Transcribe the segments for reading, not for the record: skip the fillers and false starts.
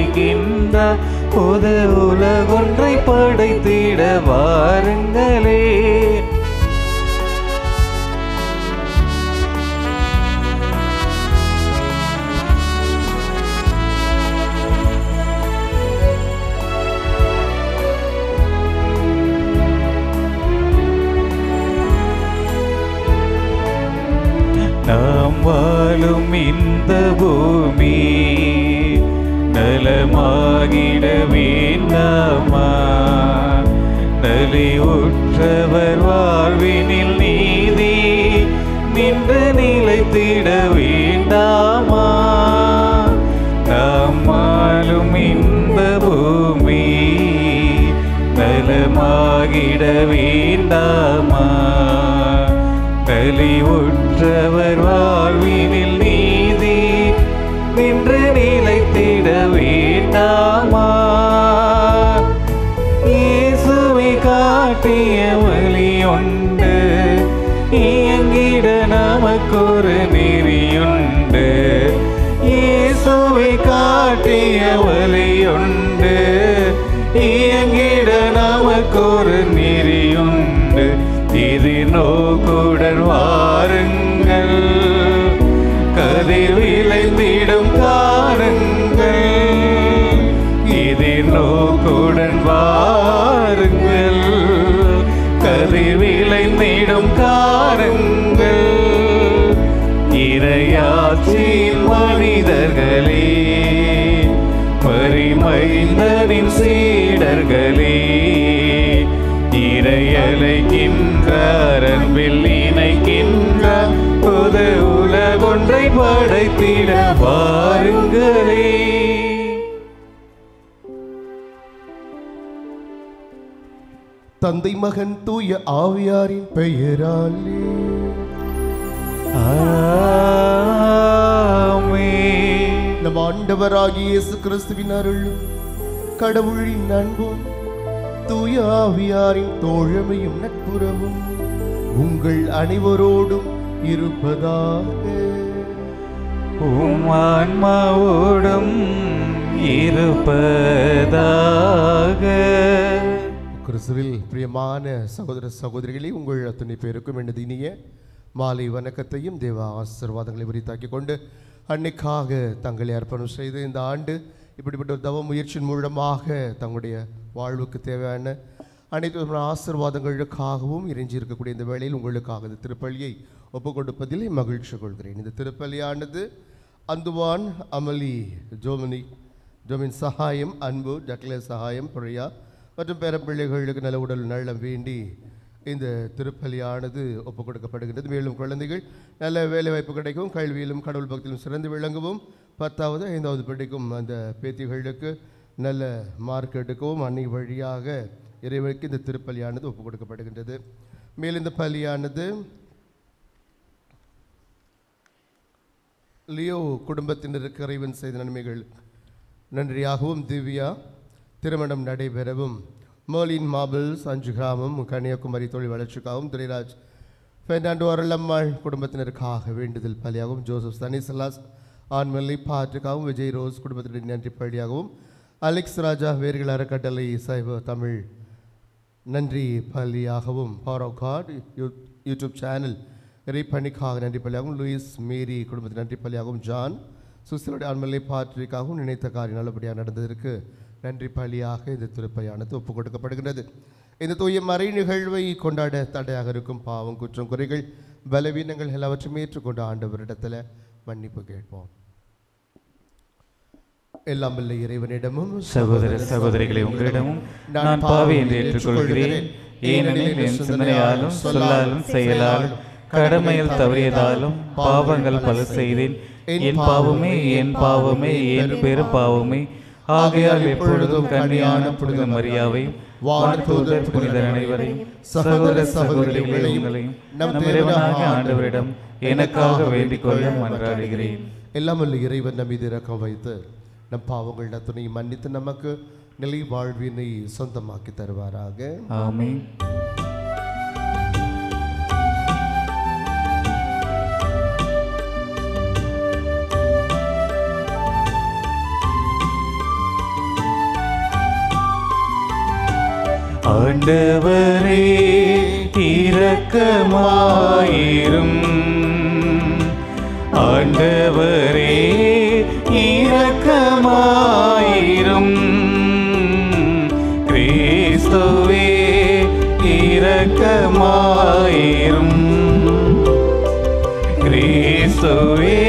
அழைக்கின்றார். புது உலகொன்றை படைத்திட வாருங்களே. நாம் வாழும் இந்த பூமி நலமாகிட வேண்டாமா? நலி உற்றவர் வாழ்வினில் நீதி நின்று நிலைத்திட வேண்டாமா? நாம் வாழும் இந்த பூமி நலமாகிட வேண்டாமா? நலி உற்றவர் வாழ்வினில் நீதி நின்று நிலைத்திட வேண்டாமா? இயேசுவை காட்டிய வழியுண்டு, இயங்கிட நமக்கொரு நெறியுண்டு. இயேசுவை காட்டிய வழியுண்டு, இயங்கிட நமக்கொரு நெறியுண்டு. எதிர்நோக்குடன் வாருங்கள், கதிர் விளைந்திடும் காருங்கள். எதிர்நோக்குடன் வாருங்கள், கதிர் விளைந்திடும் காருங்கள். இறையாட்சியின் மனிதர்களே, பரிமைந்தனின் சீடர்களே, இறையழைக்கின்றார், அன்பில் இணைக்கின்றார். புது உலகொன்றை படைத்திட வாருங்களே. தந்தை மகன் தூய ஆவியாரின் பெயராலே ஆமென். நம் ஆண்டவராகிய இயேசு கிறிஸ்துவின் அருளும் கடவுளின் அன்பும் தூய ஆவியாரின் தோழமையும் நட்புறவும் உங்கள் அனைவரோடும் இருப்பதாக. உம் ஆன்மாவோடும் இருப்பதாக. கிறிஸ்துவில் பிரியமான சகோதர சகோதரிகளே, உங்கள் அத்தனை பேருக்கும் எனது இனிய மாலை வணக்கத்தையும் தேவ ஆசீர்வாதங்களை உரித்தாக்கி கொண்டு அன்னைக்காக தங்களை அர்ப்பணம் செய்து இந்த ஆண்டு இப்படிப்பட்ட ஒரு தவ முயற்சியின் மூலமாக தங்களுடைய வாழ்வுக்கு தேவையான அனைத்து ஆசீர்வாதங்களுக்காகவும் இறைஞ்சி இருக்கக்கூடிய இந்த வேளையில் உங்களுக்காக இந்த திருப்பலியை ஒப்புக் கொடுப்பதில் மகிழ்ச்சி கொள்கிறேன். இந்த திருப்பலியானது அந்துவான், அமலி, ஜோமின் சகாயம், அன்பு, டக்ளஸ் சகாயம், பிரியா மற்றும் பேரப்பிள்ளைகளுக்கு நல்ல உடல் நலம் வேண்டி இந்த திருப்பலியானது ஒப்புக் கொடுக்கப்படுகின்றது. மேலும் குழந்தைகள் நல்ல வேலைவாய்ப்பு கிடைக்கும், கல்வியிலும் கடவுள் பக்தியிலும் சிறந்து விளங்கவும், 10வது 5வது படிக்கும் அந்த பேத்திகளுக்கு நல்ல மார்க் எடுக்கவும் அன்னை வழியாக இறைவனுக்கு இந்த திருப்பலியானது ஒப்புக் கொடுக்கப்படுகின்றது. மேலும் இந்த பலியானது லியோ குடும்பத்தினருக்கு இறைவன் செய்த நன்மைகள் நன்றியாகவும், திவ்யா திருமணம் நடைபெறவும், மோலின் மாபிள்ஸ் 5 கிராமம் கன்னியாகுமரி தொழில் வளர்ச்சிக்காகவும், துரைராஜ் பெர்னாண்டோ அருளம்மாள் குடும்பத்தினருக்காக வேண்டுதல் பலியாகவும், ஜோசப் ஸ்தனிசலாஸ் ஆண்மல்லி பாட்டுக்காகவும், விஜய் ரோஸ் குடும்பத்தினரின் நன்றி பலியாகவும், அலெக்ஸ் ராஜா வேர்கள் அறக்கட்டளை சைவ தமிழ் நன்றி பலியாகவும், power of God YouTube channel இறைப்பணிக்காக நன்றி பலியாகவும், லூயிஸ் மேரி குடும்பத்தின் நன்றி பலியாகவும், ஜான் சுசிலோடைய ஆண்மல்லி பாற்றிக்காகவும் நினைத்த காரியம் நல்லபடியாக நடந்ததற்கு நன்றி பலியாக இந்த திருப்பலியானது ஒப்புக் கொடுக்கப்படுகிறது. இந்த தூய மறை நிகழ்வை கொண்டாட தடையாக இருக்கும் பாவம், குற்றம், குறைகள், பலவீனங்கள் எல்லாவற்றையும் ஏற்றுக்கொண்டு ஆண்டவரிடத்தில் மன்னிப்பு கேட்போம். எல்லாம் வல்ல இறைவனிடமும் சகோதர சகோதரிகளை உங்களிடமும் நான் பாவி என்று ஏற்றுக்கொள்கிறேன். ஏனெனில் என் சிந்தனையாலும் சொல்லாலும் செயலாலும் கடமையில் தவறியதாலும் பாவங்கள் பல செய்தேன். என் பாவமே என் பாவமே என் பெரும் பாவமே. ஆகையால் எப்பொழுதும் கன்னியான புனித மரியாவையும் வானதூதர் புனிதர் அனைவரையும் சகோதர சகோதரிகளையும் நம் இறைவனாகிய ஆண்டவரிடம் எனக்காக வேண்டிக் கொள்ள மன்றாடுகிறேன். எல்லாம் வல்ல இறைவன் நம் மீது இரக்கம் வைத்து நம் பாவங்கள் அத்தனையும் மன்னித்து நமக்கு நிலை வாழ்வினை சொந்தமாக்கி தருவாராக. ஆமென். ஆண்டவரே இரக்கமாயிரும். ஆண்டவரே இரக்கமாயிரும். கிறிஸ்துவே இரக்கமாயிரும். கிறிஸ்துவே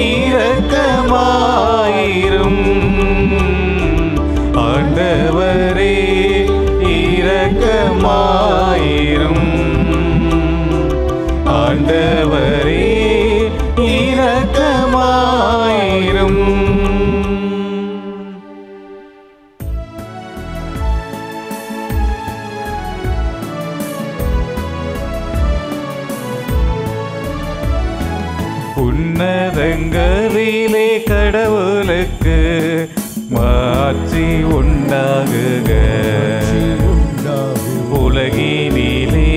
இரக்கமாயிரும். ஆண்டவரே இரக்கமாயிரும். ஆண்டவரே இரக்கமாயிரும். உன்னதங்களிலே கடவுளுக்கு மாட்சி உண்டாகுக. உலகினிலே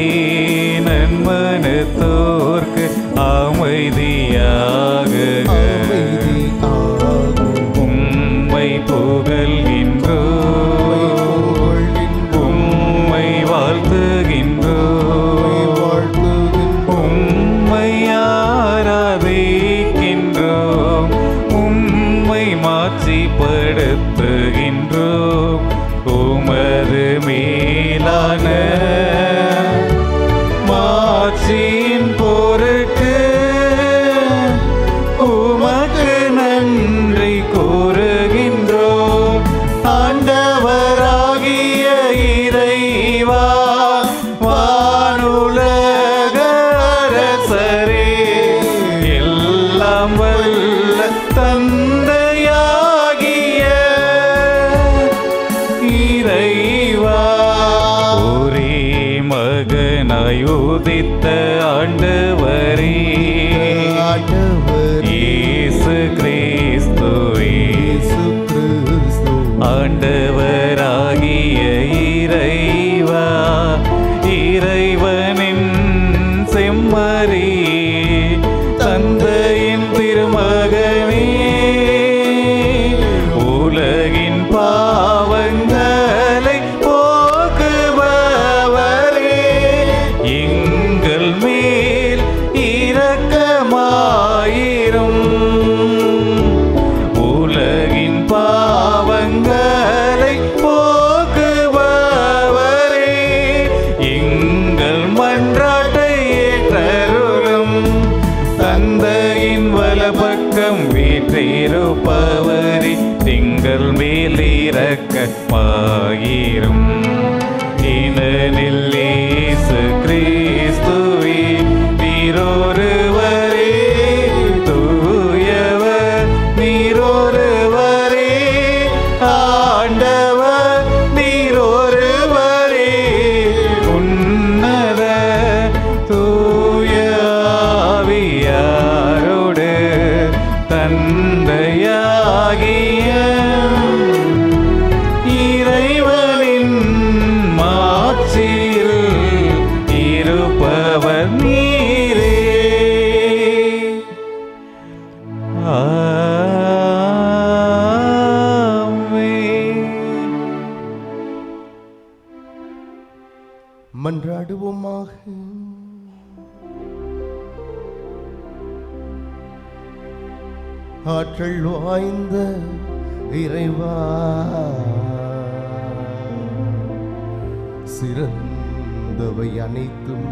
நன்மனத்தோர்க்கு அமைதியாகுக. உம்மை புகழ்கின்றோம், உம்மை வாழ்த்துகின்றோம், உம்மை ஆராதிக்கின்றோம், உம்மை மாட்சிப்படுத்துகின்றோம். உமது மேலான மாட்சியின் பொருட்டு உமக்கு நன்றி கூறுகின்றோம். ஆண்டவராகிய இறைவா, வானுலக அரசரே, எல்லாம் வல்ல தந்தையாகிய இறைவா, ஒரே மகனாய் உதித்த ஆண்டவரே, இயேசு கிறிஸ்துவே, ஆண்டவராகிய இறைவா, இறைவனின் செம்மறியே, தந்தையின் திருமகனே, உலகின் பாவங்களை போக்குபவரே, எங்கள் மேல் இரக்கமாயிரும். உலகின் பாவங்களை போக்குபவரே, எங்கள் மன்றாட்டை ஏற்றருளும். தந்தையின் வலப்பக்கம் வீற்றிருப்பவரே, எங்கள் மேல் இரக்கமாயிரும். ஏனெனில் இயேசு கிறிஸ்துவே நீரொருவரே, தூயவர் நீரொருவரே, ஆண்டவர் நீரொருவரே, உன்னத தூய ஆவியாரோடு தந்தையாகிய இறைவனின் மாட்சியில் இருப்பவர் நீரே. ஆமென். மன்றாடுவோமாக. ஆற்றல் வாய்ந்த இறைவா, சிறந்தவை அனைத்தும்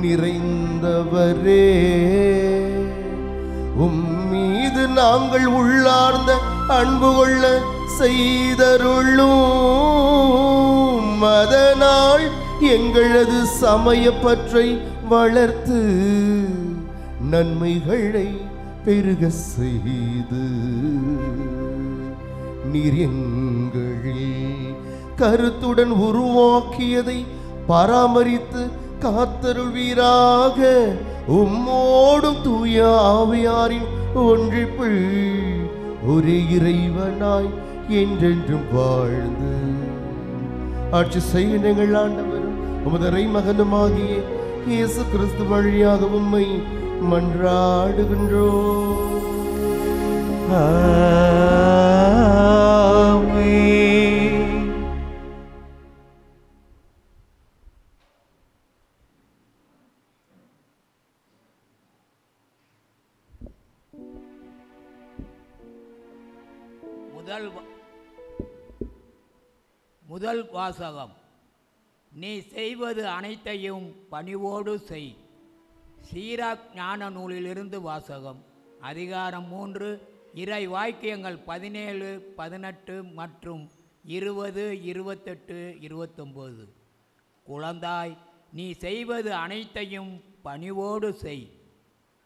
நிறைந்தவரே, உம்மீது நாங்கள் உள்ளார்ந்த அன்பு கொள்ள செய்தருளும். அதனால் எங்களது சமயப்பற்றை வளர்த்து நன்மைகளை பெருக செய்து நீர் எங்களில் கருத்துடன் உருவாக்கியதை பராமரித்து காத்தருள்வீராக. உம்மோடும் தூய ஆவியாரின் ஒன்றிப்பில் ஒரே இறைவனாய் என்றென்றும் வாழ்ந்து ஆட்சி செய்கின்ற எங்கள் ஆண்டவரும் உமது இறைமகனுமாகிய இயேசு கிறிஸ்து வழியாக உம்மை மன்றாடுகின்றோம். ஆமென். முதல் வாசகம். நீ செய்வது அனைத்தையும் பணிவோடு செய். சீராக் ஞான நூலிலிருந்து வாசகம். அதிகாரம் 3, இறை வாக்கியங்கள் 17, 18 மற்றும் 20, 28, 29. குழந்தாய், நீ செய்வது அனைத்தையும் பணிவோடு செய்.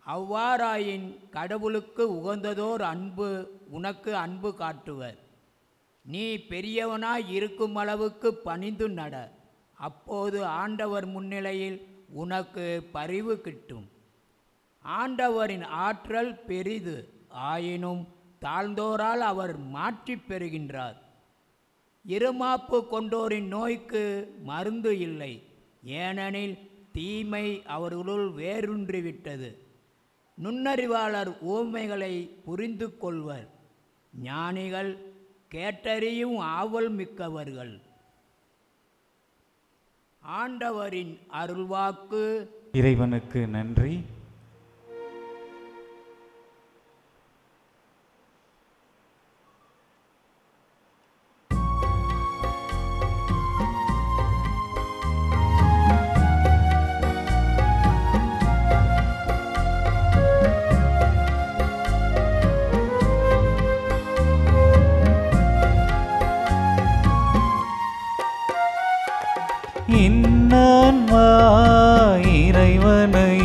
அவ்வாறாயின் கடவுளுக்கு உகந்ததோர் அன்பு உனக்கு அன்பு காட்டுவர். நீ பெரியவனாய் இருக்கும் அளவுக்கு பணிந்து நட. அப்போது ஆண்டவர் முன்னிலையில் உனக்கு பரிவு கிட்டும். ஆண்டவரின் ஆற்றல் பெரிது, ஆயினும் தாழ்ந்தோரால் அவர் மாற்றி பெறுகின்றார். இருமாப்பு கொண்டோரின் நோய்க்கு மருந்து இல்லை, ஏனெனில் தீமை அவர்களுள் வேரூன்றிவிட்டது. நுண்ணறிவாளர் ஊமைகளை புரிந்து கொள்வர். ஞானிகள் கேட்டறியும் ஆவல் மிக்கவர்கள். ஆண்டவரின் அருள்வாக்கு. இறைவனுக்கு நன்றி. இன்னான்மா இறைவனை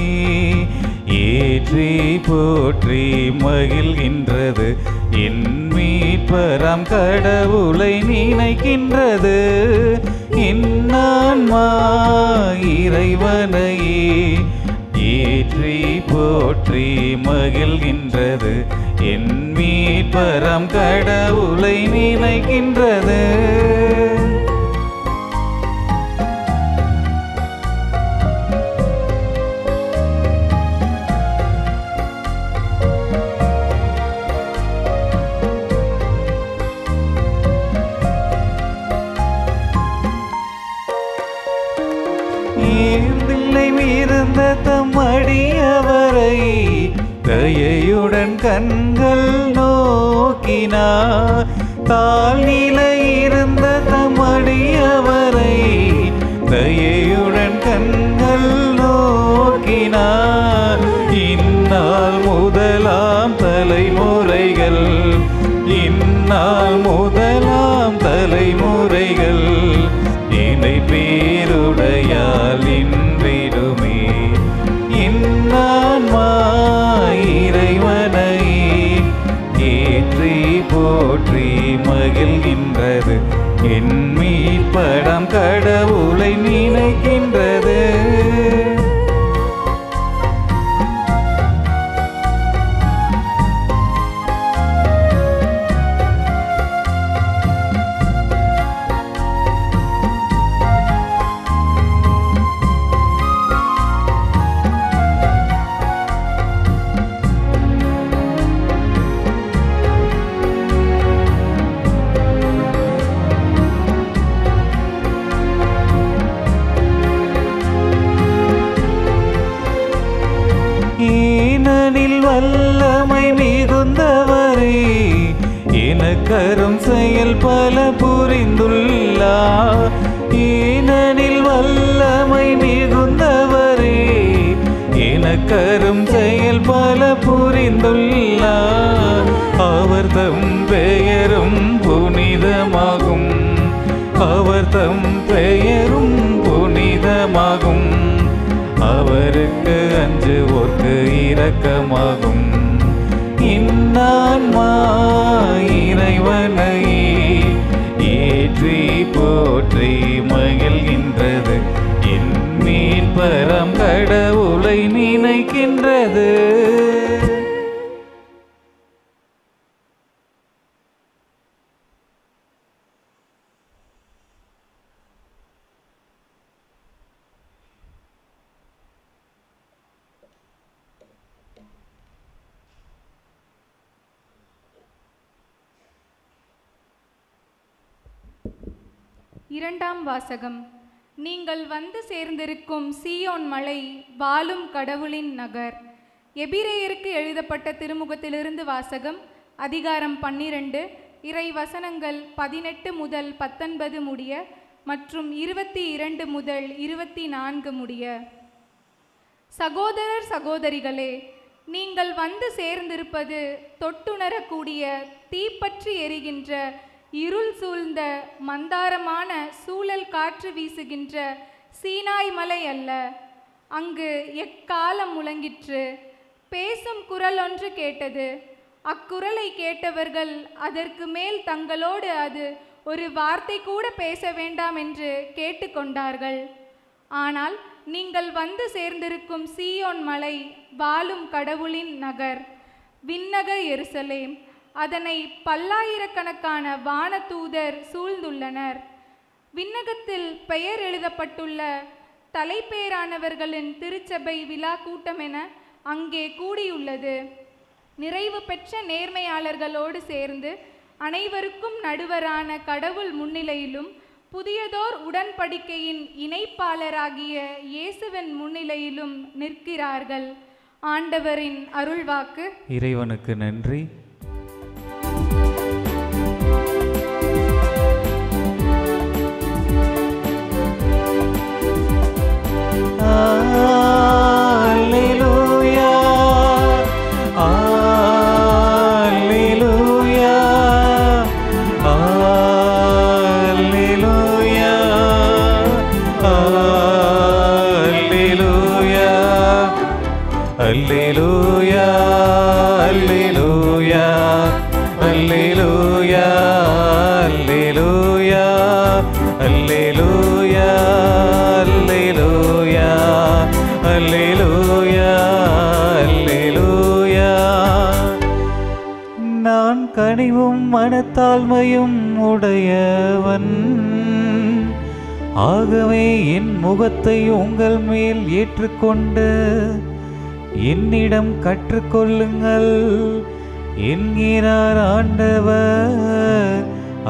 ஏற்றி போற்றி மகிழ்கின்றது. என் மீட்பராம் கடவுளை நினைக்கின்றது. இன்னான்மா இறைவனை ஏற்றி போற்றி மகிழ்கின்றது. என் மீட்பராம் கடவுளை நினைக்கின்றது. தம்மடியவரை தயையுடன் கண்கள் நோக்கினார். தாழ்நிலை இருந்த தம்மடியவரை தயையுடன் கண்கள் நோக்கினார். இந்நாள் முதலாம் தலைமுறைகள், இந்நாள் முதலாம் தலைமுறைகள் இணை பேருடையால் இன்றிடுமே. இன்னான்மா இறைவனை ஏற்றி போற்றி மகிழ்கின்றது. என் மீட்பராம் கடவுளை நினைக்கின்றது. ஈனனில் வல்லமை மிகுந்தவரே, எனக்கரும் செயல் பல புரிந்துள்ளார். ஈனனில் வல்லமை மிகுந்தவரே, எனக்கரும் செயல் பல புரிந்துள்ளார். அவர் தம் பெயரும் புனிதமாகும், அவர் தம் பெயரும் புனிதமாகும். அவருக்கு அஞ்சுவோர்க்கு இரக்கமாகும். இன்னான்மா இறைவனை ஏற்றி போற்றி மகிழ்கின்றது. என் மீட்பராம் கடவுளை நினைக்கின்றது. இரண்டாம் வாசகம். நீங்கள் வந்து சேர்ந்திருக்கும் சீயோன் மலை வாழும் கடவுளின் நகர். எபிரேயருக்கு எழுதப்பட்ட திருமுகத்திலிருந்து வாசகம். அதிகாரம் 12, இறை வசனங்கள் 18 முதல் 19 முடிய மற்றும் 22 முதல் 24 முடிய. சகோதரர் சகோதரிகளே, நீங்கள் வந்து சேர்ந்திருப்பது தொட்டுணரக்கூடிய தீப்பற்றி எரிகின்ற இருள் சூழ்ந்த மந்தாரமான சூழல் காற்று வீசுகின்ற சீனாய் மலை அல்ல. அங்கு எக்காலம் முழங்கிற்று. பேசும் குரல் ஒன்று கேட்டது. அக்குரலை கேட்டவர்கள் அதற்கு மேல் தங்களோடு அது ஒரு வார்த்தை கூட பேச வேண்டாம் என்று கேட்டுக்கொண்டார்கள். ஆனால் நீங்கள் வந்து சேர்ந்திருக்கும் சீயோன் மலை வாழும் கடவுளின் நகர், விண்ணக எருசலேம். அதனை பல்லாயிரக்கணக்கான வானதூதர் சூழ்ந்துள்ளனர். விண்ணகத்தில் பெயர் எழுதப்பட்டுள்ள தலைப்பேரானவர்களின் திருச்சபை விழா கூட்டமென அங்கே கூடியுள்ளது. நிறைவு பெற்ற நேர்மையாளர்களோடு சேர்ந்து அனைவருக்கும் நடுவரான கடவுள் முன்னிலையிலும் புதியதோர் உடன்படிக்கையின் இணைப்பாளராகிய இயேசுவின் முன்னிலையிலும் நிற்கிறார்கள். ஆண்டவரின் அருள்வாக்கு. இறைவனுக்கு நன்றி. கனிவும் மனத்தாழ்மையும் உடையவன், ஆகவே என் முகத்தை உங்கள் மேல் ஏற்றுக்கொண்டு என்னிடம் கற்றுக்கொள்ளுங்கள் என்கிறார் ஆண்டவர்.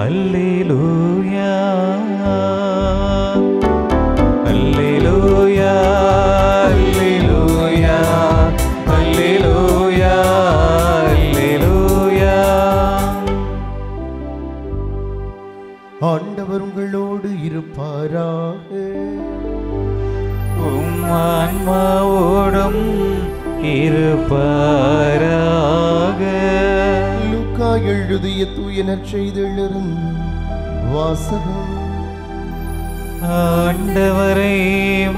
அல்லேலூயா அல்லேலூயா அல்லேலூயா அல்லேலூயா அல்லேலூயா. ஆண்டவர் உங்களோடு இருப்பாராக. உம் ஆன்மாவோடும் இருப்பாராக. லூக்கா எழுதிய தூய நற்செய்தியிலிருந்து வாசகம். ஆண்டவரை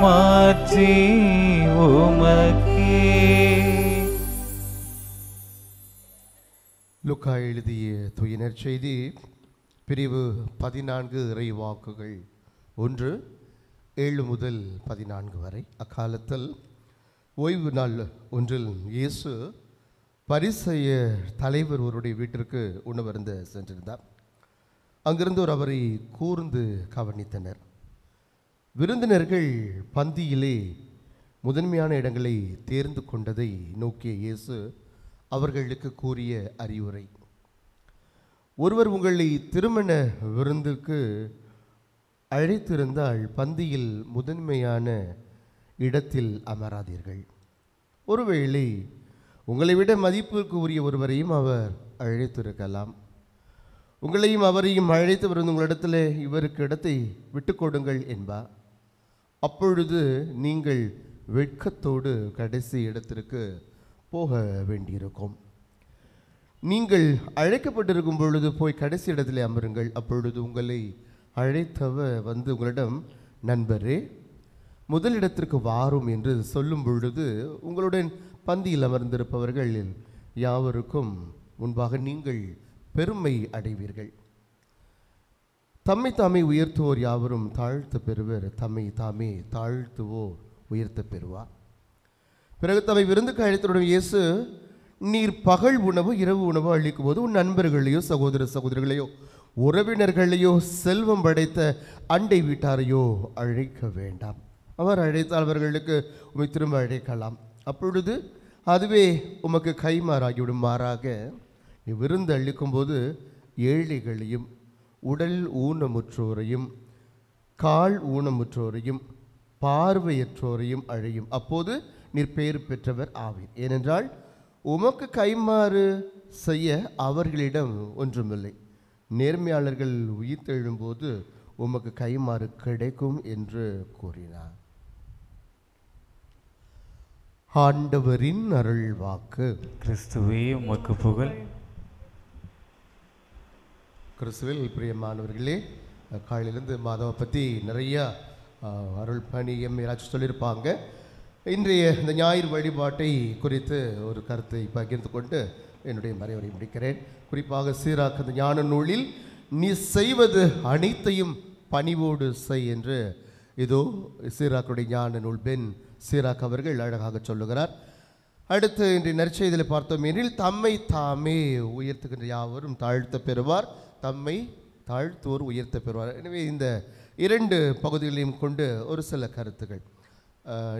மாற்றி உமக்கே. லூக்கா எழுதிய தூய நற்செய்தி பிரிவு 14 இறை வாக்குகள் 1 7 முதல் 14 வரை. அக்காலத்தில் ஓய்வு நாள் ஒன்றில் இயேசு பரிசேயர் தலைவர் ஒருவருடைய வீட்டிற்கு உணவருந்த சென்றிருந்தார். அங்கிருந்தோர் அவரை கூர்ந்து கவனித்தனர். விருந்தினர்கள் பந்தியிலே முதன்மையான இடங்களை தேர்ந்து கொண்டதை நோக்கிய இயேசு அவர்களுக்கு கூறிய அறிவுரை: ஒருவர் உங்களை திருமண விருந்துக்கு அழைத்திருந்தால் பந்தியில் முதன்மையான இடத்தில் அமராதீர்கள். ஒருவேளை உங்களை விட மதிப்புக்கு உரிய ஒருவரையும் அவர் அழைத்திருக்கலாம். உங்களையும் அவரையும் அழைத்து வரும் உங்களிடத்தில் இவருக்கு இடத்தை விட்டு கொடுங்கள் என்பார். அப்பொழுது நீங்கள் வெட்கத்தோடு கடைசி இடத்திற்கு போக வேண்டியிருக்கும். நீங்கள் அழைக்கப்பட்டிருக்கும் பொழுது போய் கடைசி இடத்திலே அமருங்கள். அப்பொழுது உங்களை அழைத்தவர் வந்து உங்களிடம், நண்பரே, முதலிடத்திற்கு வாரும் என்று சொல்லும் பொழுது உங்களுடன் பந்தியில் அமர்ந்திருப்பவர்கள் யாவருக்கும் முன்பாக நீங்கள் பெருமை அடைவீர்கள். தம்மை தாமே உயர்த்துவோர் யாவரும் தாழ்த்து பெறுவர், தம்மை தாமே தாழ்த்துவோர் உயர்த்த பெறுவார். பிறகு தம்மை விருந்துக்கு அழைத்தவுடன் இயேசு, நீர் பகல் உணவு இரவு உணவு அளிக்கும் போது உன் நண்பர்களையோ சகோதர சகோதரிகளையோ உறவினர்களையோ செல்வம் படைத்த அண்டை வீட்டாரையோ அழைக்க வேண்டாம். அவர் அழைத்தால் அவர்களுக்கு உம்மை திரும்ப அழைக்கலாம். அப்பொழுது அதுவே உமக்கு கைமாறாகிவிடும். மாறாக நீ விருந்து அளிக்கும்போது ஏழைகளையும் உடல் ஊனமுற்றோரையும் கால் ஊனமுற்றோரையும் பார்வையற்றோரையும் அழையும். அப்போது நீர் பேறு பெற்றவர் ஆவீர். ஏனென்றால் உமக்கு கைமாறு செய்ய அவர்களிடம் ஒன்றுமில்லை. நேர்மையாளர்கள் உயிர்த்தெழும்போது உமக்கு கைமாறு கிடைக்கும் என்று கூறினார். ஆண்டவரின் அருள் வாக்கு. கிறிஸ்துவே உமக்கு புகழ். கிறிஸ்துவில் பிரியமானவர்களே, காலையிலேருந்து மாதவை பற்றி நிறையா அருள் பணி யாராச்சும் சொல்லியிருப்பாங்க. இன்றைய இந்த ஞாயிறு வழிபாட்டை குறித்து ஒரு கருத்தை பகிர்ந்து கொண்டு என்னுடைய மறைவுரை முடிக்கிறேன். குறிப்பாக சீராக் அந்த ஞான நூலில் நீ செய்வது அனைத்தையும் பணிவோடு செய் என்று இதோ சீராக்குடைய ஞான நூல் பென் சீராக் அவர்கள் அழகாக சொல்லுகிறார். அடுத்து இன்றைய நற்செய்தியில் பார்த்தோம் எனில் தம்மை தாமே உயர்த்துகின்ற யாவரும் தாழ்த்த பெறுவார், தம்மை தாழ்த்துவோர் உயர்த்த பெறுவார். எனவே இந்த இரண்டு பகுதிகளையும் கொண்டு ஒரு சில கருத்துக்கள்.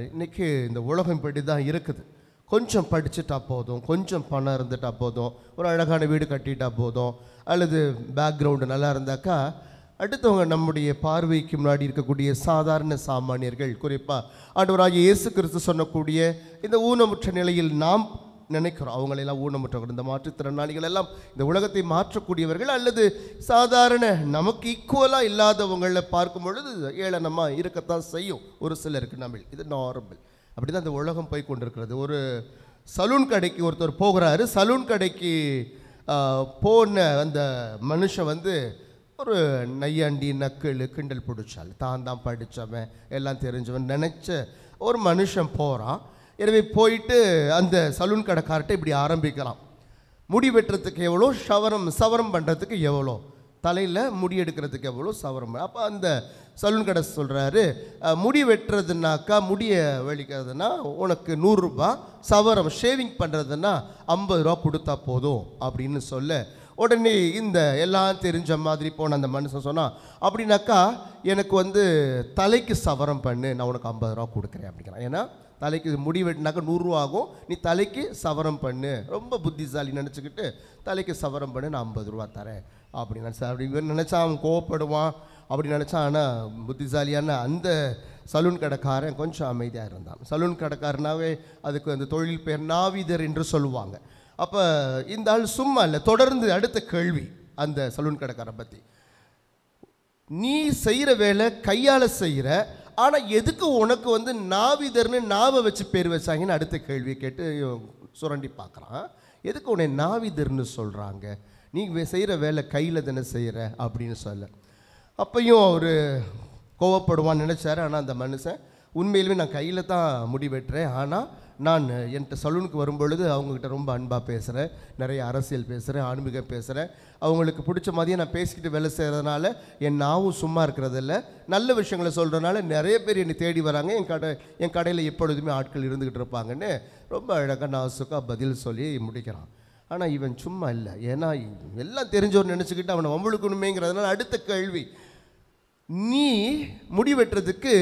இன்றைக்கி இந்த உலகம் இப்படி தான் இருக்குது. கொஞ்சம் படிச்சுட்டா போதும், கொஞ்சம் பணம் இருந்துட்டா போதும், ஒரு அழகான வீடு கட்டிட்டா போதும், அல்லது பேக்ரவுண்டு நல்லா இருந்தாக்கா அடுத்தவங்க நம்முடைய பார்வைக்கு முன்னாடி இருக்கக்கூடிய சாதாரண சாமானியர்கள், குறிப்பாக ஆண்டவராகிய இயேசு கிறிஸ்து சொன்னக்கூடிய இந்த ஊனமுற்ற நிலையில் நாம் நினைக்கிறோம் அவங்களெல்லாம் ஊனமுற்றவர்கள், இந்த மாற்றுத்திறனாளிகள் எல்லாம் இந்த உலகத்தை மாற்றக்கூடியவர்கள், அல்லது சாதாரண நமக்கு ஈக்குவலாக இல்லாதவங்களை பார்க்கும் பொழுது ஏளனமாக இருக்கத்தான் செய்யும் ஒரு சிலருக்கு. நம்ம இது நார்மல். அப்படி தான் இந்த உலகம் போய் கொண்டிருக்கிறது. ஒரு சலூன் கடைக்கு ஒருத்தர் போகிறாரு. சலூன் கடைக்கு போன அந்த மனுஷன் ஒரு நையாண்டி நக்கல் கிண்டல் பிடிச்சால் தான் படித்தவன் எல்லாம் தெரிஞ்சவன் நினச்ச ஒரு மனுஷன் போகிறான். எனவே போயிட்டு அந்த சலூன் கடைக்கார்ட்ட இப்படி ஆரம்பிக்கலாம். முடி வெட்டுறதுக்கு எவ்வளோ, சவரம் பண்ணுறதுக்கு எவ்வளோ, தலையில் முடி எடுக்கிறதுக்கு எவ்வளோ, சவரம். அப்போ அந்த சலூன் கடை சொல்கிறாரு, முடி வெட்டுறதுனாக்கா முடியை வலிக்கிறதுனா உனக்கு 100 ரூபா, சவரம் ஷேவிங் பண்ணுறதுன்னா 50 ரூபா கொடுத்தா போதும் அப்படின்னு சொல்ல, உடனே இந்த எல்லாம் தெரிஞ்ச மாதிரி போன அந்த மனுஷன் சொன்னால், அப்படின்னாக்கா எனக்கு தலைக்கு சவரம் பண்ணு, நான் உனக்கு 50 ரூபா கொடுக்குறேன் அப்படிங்கிறான். ஏன்னா தலைக்கு முடி வெட்டினாக்கா 100 ரூபா ஆகும், நீ தலைக்கு சவரம் பண்ணு, ரொம்ப புத்திசாலி நினச்சிக்கிட்டு தலைக்கு சவரம் பண்ணு, நான் 50 ரூபா தரேன் அப்படின்னு நினச்சா. அப்படி இவன் நினச்சா அவன் கோவப்படுவான் அப்படி நினச்சான். ஆனால் புத்திசாலியான அந்த சலூன் கடைக்காரன் கொஞ்சம் அமைதியாக இருந்தான். சலூன் கடைக்காரனாவே அதுக்கு அந்த தொழில் பேர் நாவிதர் என்று சொல்லுவாங்க. அப்போ இந்த ஆள் சும்மா இல்லை, தொடர்ந்து அடுத்த கேள்வி அந்த சலூன் கடைக்காரன் பற்றி. நீ செய்கிற வேலை கையால் செய்கிற, ஆனால் எதுக்கு உனக்கு நாவிதர்னு நாவை வச்சு பேர் வச்சாங்கன்னு அடுத்த கேள்வியை கேட்டு சுரண்டி பார்க்குறான். எதுக்கு உன்னை நாவிதர்னு சொல்கிறாங்க, நீ செய்கிற வேலை கையில் தானே செய்கிற அப்படின்னு சொல்ல. அப்பையும் அவர் கோவப்படுவான்னு நினச்சார். ஆனால் அந்த மனுஷன் உண்மையிலுமே நான் கையில் தான் முடி வெட்டுறேன், ஆனால் நான் என்கிட்ட சலூனுக்கு வரும்பொழுது அவங்கக்கிட்ட ரொம்ப அன்பாக பேசுகிறேன், நிறைய அரசியல் பேசுகிறேன், ஆன்மீகம் பேசுகிறேன், அவங்களுக்கு பிடிச்ச மாதிரியே நான் பேசிக்கிட்டு வேலை செய்கிறதுனால என் நாவும் சும்மா இருக்கிறதில்ல, நல்ல விஷயங்களை சொல்கிறதுனால நிறைய பேர் என்னை தேடி வராங்க, என் கடையில் எப்பொழுதுமே ஆட்கள் இருந்துக்கிட்டு இருப்பாங்கன்னு ரொம்ப அழகாக நாசுக்காக பதில் சொல்லி முடிக்கிறான். ஆனால் இவன் சும்மா இல்லை, ஏன்னா எல்லாம் தெரிஞ்சவர் நினச்சிக்கிட்டு அவனை வம்புழுக்கணுமேங்கிறதுனால அடுத்த கேள்வி, நீ முடி வெட்டுறதுக்கு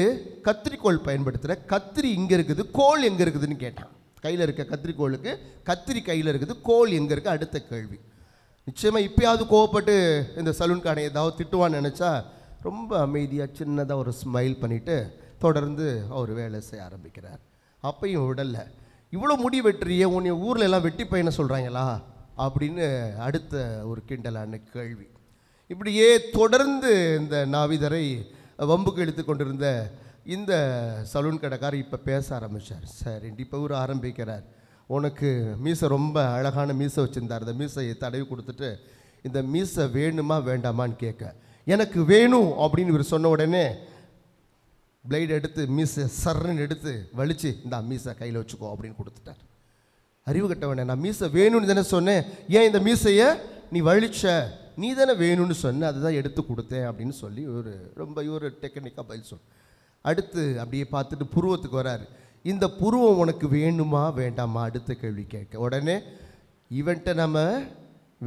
கத்திரிக்கோள் பயன்படுத்துகிற, கத்திரி இங்கே இருக்குது, கோல் எங்கே இருக்குதுன்னு கேட்டான். கையில் இருக்க கத்திரிக்கோளுக்கு கத்திரி கையில் இருக்குது, கோல் எங்கே இருக்குது அடுத்த கேள்வி. நிச்சயமாக இப்போயாவது கோவப்பட்டு இந்த சலூன் கடை ஏதாவது திட்டுவான்னு நினச்சா ரொம்ப அமைதியாக சின்னதாக ஒரு ஸ்மைல் பண்ணிவிட்டு தொடர்ந்து அவர் வேலை செய்ய ஆரம்பிக்கிறார். அப்பையும் விடலை, இவ்வளோ முடி வெட்டுறியே, உன்னை ஊரில் எல்லாம் வெட்டி பையனை சொல்கிறாங்களா அப்படின்னு அடுத்த ஒரு கிண்டலான கேள்வி. இப்படியே தொடர்ந்து இந்த நாவிதரை வம்புக்கு எடுத்து கொண்டிருந்த இந்த சலூன் கடைக்காரர் இப்போ பேச ஆரம்பித்தார். சரி, இப்போ இவர் ஆரம்பிக்கிறார். உனக்கு மீசை ரொம்ப அழகான மீசை வச்சுருந்தார், இந்த மீசையை தடவி கொடுத்துட்டு இந்த மீசை வேணுமா வேண்டாமான்னு கேட்க, எனக்கு வேணும் அப்படின்னு இவர் சொன்ன உடனே பிளேடு எடுத்து மீசை சர்ன்னு எடுத்து வலிச்சு இந்த மீசை கையில் வச்சுக்கோ அப்படின்னு கொடுத்துட்டார். அறிவு கட்டவனே, நான் மீசை வேணும்னு தானே சொன்னேன், ஏன் இந்த மீசையை நீ வலிச்ச, நீ தானே வேணும்னு சொன்ன, அதுதான் எடுத்து கொடுத்தேன் அப்படின்னு சொல்லி ஒரு டெக்னிக்காக பதில் சொல். அடுத்து அப்படியே பார்த்துட்டு புருவத்துக்கு வராரு. இந்த புருவம் உனக்கு வேணுமா வேண்டாமா அடுத்த கேள்வி கேட்க, உடனே இவன்கிட்ட நம்ம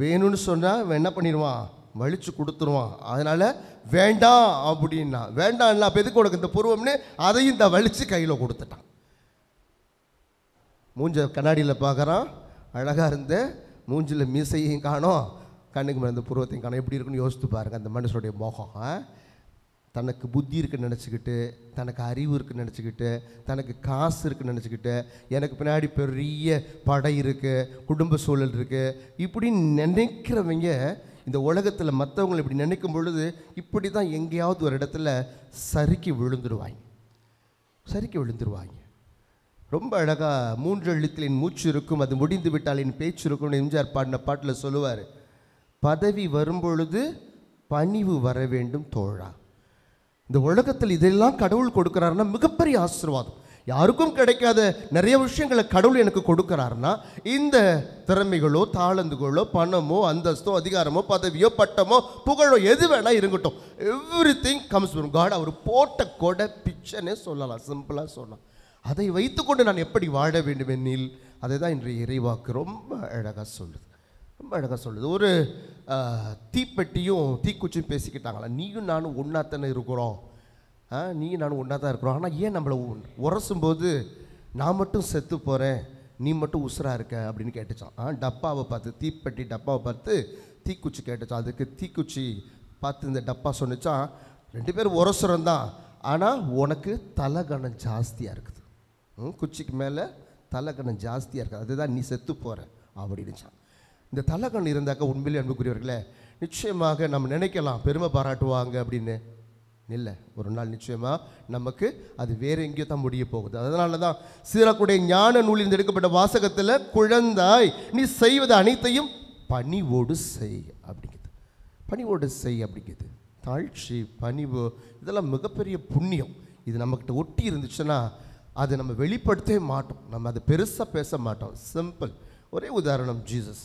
வேணும்னு சொன்னால் இவன் என்ன பண்ணிடுவான், வலிச்சு கொடுத்துருவான். அதனால் வேண்டாம் அப்படின்னா, வேண்டாம்ல அப்போ எதுக்கு உனக்கு இந்த புருவம்னு அதையும் இந்த வலிச்சு கையில் கொடுத்துட்டான். மூஞ்ச கண்ணாடியில் பார்க்குறான், அழகாக இருந்த மூஞ்சில் மீசையும் காணோம், கண்ணுக்கு மேலே இந்த புருவத்தையும் காணோம். எப்படி இருக்குன்னு யோசித்து பாருங்கள் அந்த மனுஷனுடைய முகம். தனக்கு புத்தி இருக்குன்னு நினச்சிக்கிட்டு, தனக்கு அறிவு இருக்குன்னு நினச்சிக்கிட்டு, தனக்கு காசு இருக்குன்னு நினச்சிக்கிட்டு, எனக்கு பின்னாடி பெரிய படை இருக்குது, குடும்ப சூழல் இருக்குது, இப்படின்னு நினைக்கிறவங்க இந்த உலகத்தில் மற்றவங்களை இப்படி நினைக்கும் பொழுது இப்படி தான் எங்கேயாவது ஒரு இடத்துல சறுக்கி விழுந்துருவாங்க. ரொம்ப அழகாக 3 எழுத்தில் என் மூச்சு இருக்கும், அது முடிந்து விட்டால் என் பேச்சு இருக்கும்னு எம்ஜிஆர் பாடின பாட்டில் சொல்லுவார், பதவி வரும்பொழுது பணிவு வர வேண்டும் தோழா. இந்த உலகத்தில் இதெல்லாம் கடவுள் கொடுக்குறாருன்னா மிகப்பெரிய ஆசீர்வாதம். யாருக்கும் கிடைக்காத நிறைய விஷயங்களை கடவுள் எனக்கு கொடுக்குறாருன்னா, இந்த திறமைகளோ தாளந்துகளோ பணமோ அந்தஸ்தோ அதிகாரமோ பதவியோ பட்டமோ புகழோ எது வேணால் இருக்கட்டும், எவ்ரிதிங் கம்ஸ் ஃப்ரம் காட். அவர் போட்ட கொடை பிச்சைன்னே சொல்லலாம், சிம்பிளாக சொல்லலாம். அதை வைத்துக்கொண்டு நான் எப்படி வாழ வேண்டும் எனில், அதை தான் இன்றைய இறைவாக்கு ரொம்ப அழகாக சொல்லுது. ஒரு தீப்பெட்டியும் தீக்குச்சியும் பேசிக்கிட்டாங்களா, நீயும் நானும் ஒன்றா தானே இருக்கிறோம், நீயும் நானும் ஒன்றா தான் இருக்கிறோம், ஆனால் ஏன் நம்மளை உரசும் போது நான் மட்டும் செத்து போகிறேன், நீ மட்டும் உசுரா இருக்க அப்படின்னு கேட்டுச்சான். டப்பாவை பார்த்து, தீப்பெட்டி டப்பாவை பார்த்து தீக்குச்சி கேட்டுச்சான். அதுக்கு தீக்குச்சி பார்த்து இந்த டப்பா சொன்னிச்சான், 2 பேரும் உரசுரம் தான், ஆனால் உனக்கு தலைகணம் ஜாஸ்தியாக இருக்குது, குச்சிக்கு மேலே தலைகணம் ஜாஸ்தியாக இருக்குது, அதுதான் நீ செத்து போகிற அப்படின்னுச்சான். இந்த தலைகண் இருந்தாக்க உண்மையிலே அன்புக்குரியவர்களே, நிச்சயமாக நம்ம நினைக்கலாம் பெருமை பாராட்டுவாங்க அப்படின்னு. இல்லை, ஒரு நாள் நிச்சயமாக நமக்கு அது வேறு எங்கேயோ தான் முடிய போகுது. அதனால தான் சீராக்குடைய ஞான நூலில் எடுக்கப்பட்ட வாசகத்தில், குழந்தாய் நீ செய்வது அனைத்தையும் பணிவோடு செய் அப்படிங்குது. தாழ்ச்சி, பணிவு, இதெல்லாம் மிகப்பெரிய புண்ணியம். இது நம்மக்கிட்ட ஒட்டி இருந்துச்சுன்னா அதை நம்ம வெளிப்படுத்தவே மாட்டோம், நம்ம அதை பெருசாக பேச மாட்டோம். சிம்பிள். ஒரே உதாரணம் ஜீசஸ்.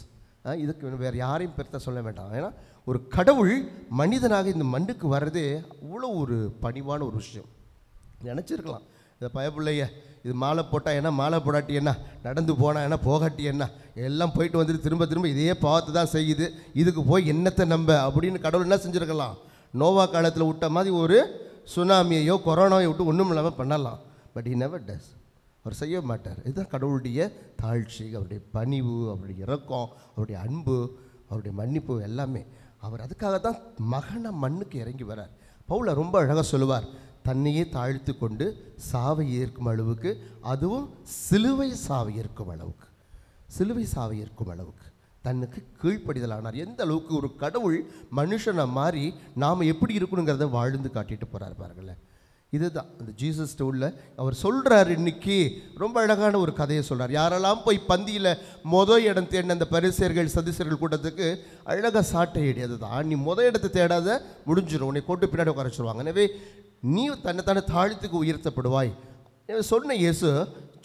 இதுக்கு வேறு யாரையும் பெருசாக சொல்ல வேண்டாம். ஏன்னா ஒரு கடவுள் மனிதனாக இந்த மண்ணுக்கு வர்றதே அவ்வளோ ஒரு பணிவான ஒரு விஷயம். நினச்சிருக்கலாம், இந்த பயப்பிள்ளைய இது மாலை போட்டால் என்ன, மாலை போடாட்டி என்ன, நடந்து போனால் என்ன, போகாட்டி என்ன, எல்லாம் போயிட்டு வந்துட்டு திரும்ப திரும்ப இதே பாவத்தை தான் செய்யுது, இதுக்கு போய் என்னத்தை நம்ப அப்படின்னு கடவுள் என்ன செஞ்சுருக்கலாம், நோவா காலத்தில் விட்ட மாதிரி ஒரு சுனாமியையோ கொரோனாவையோ விட்டு ஒன்றும் இல்லாமல் பண்ணலாம். But he never does. அவர் செய்ய மாட்டார். இதுதான் கடவுளுடைய தாழ்ச்சி, அவருடைய பணிவு, அவருடைய இரக்கம், அவருடைய அன்பு, அவருடைய மன்னிப்பு எல்லாமே. அவர் அதுக்காக தான் மகனை மண்ணுக்கு இறங்கி வரார். பவுல ரொம்ப அழகாக சொல்லுவார், தன்னையே தாழ்த்து கொண்டு சாவை ஏற்கும் அளவுக்கு, அதுவும் சிலுவை சாவை ஏற்கும் அளவுக்கு தன்னுக்கு கீழ்ப்படிதலானார். எந்த அளவுக்கு ஒரு கடவுள் மனுஷனை மாறி நாம் எப்படி இருக்கணுங்கிறத வாழ்ந்து காட்டிட்டு போகிறார் பாருங்களேன். இதுதான் அந்த ஜீசஸ் உள்ள அவர் சொல்கிறார். இன்னைக்கு ரொம்ப அழகான ஒரு கதையை சொல்கிறார். யாரெல்லாம் போய் பந்தியில் இடம் தேடின அந்த பரிசேயர்கள் சதுசேயர்கள் கூட்டத்துக்கு அழகாக சாட்டை அடியாது தான், நீ இடத்தை தேடாத, முடிஞ்சிடும், உன்னை கொண்டு பின்னாடி உட்கார வச்சுருவாங்க, எனவே நீ தன்னைத்தானே தாழ்த்துக்கு உயர்த்தப்படுவாய் சொன்ன இயேசு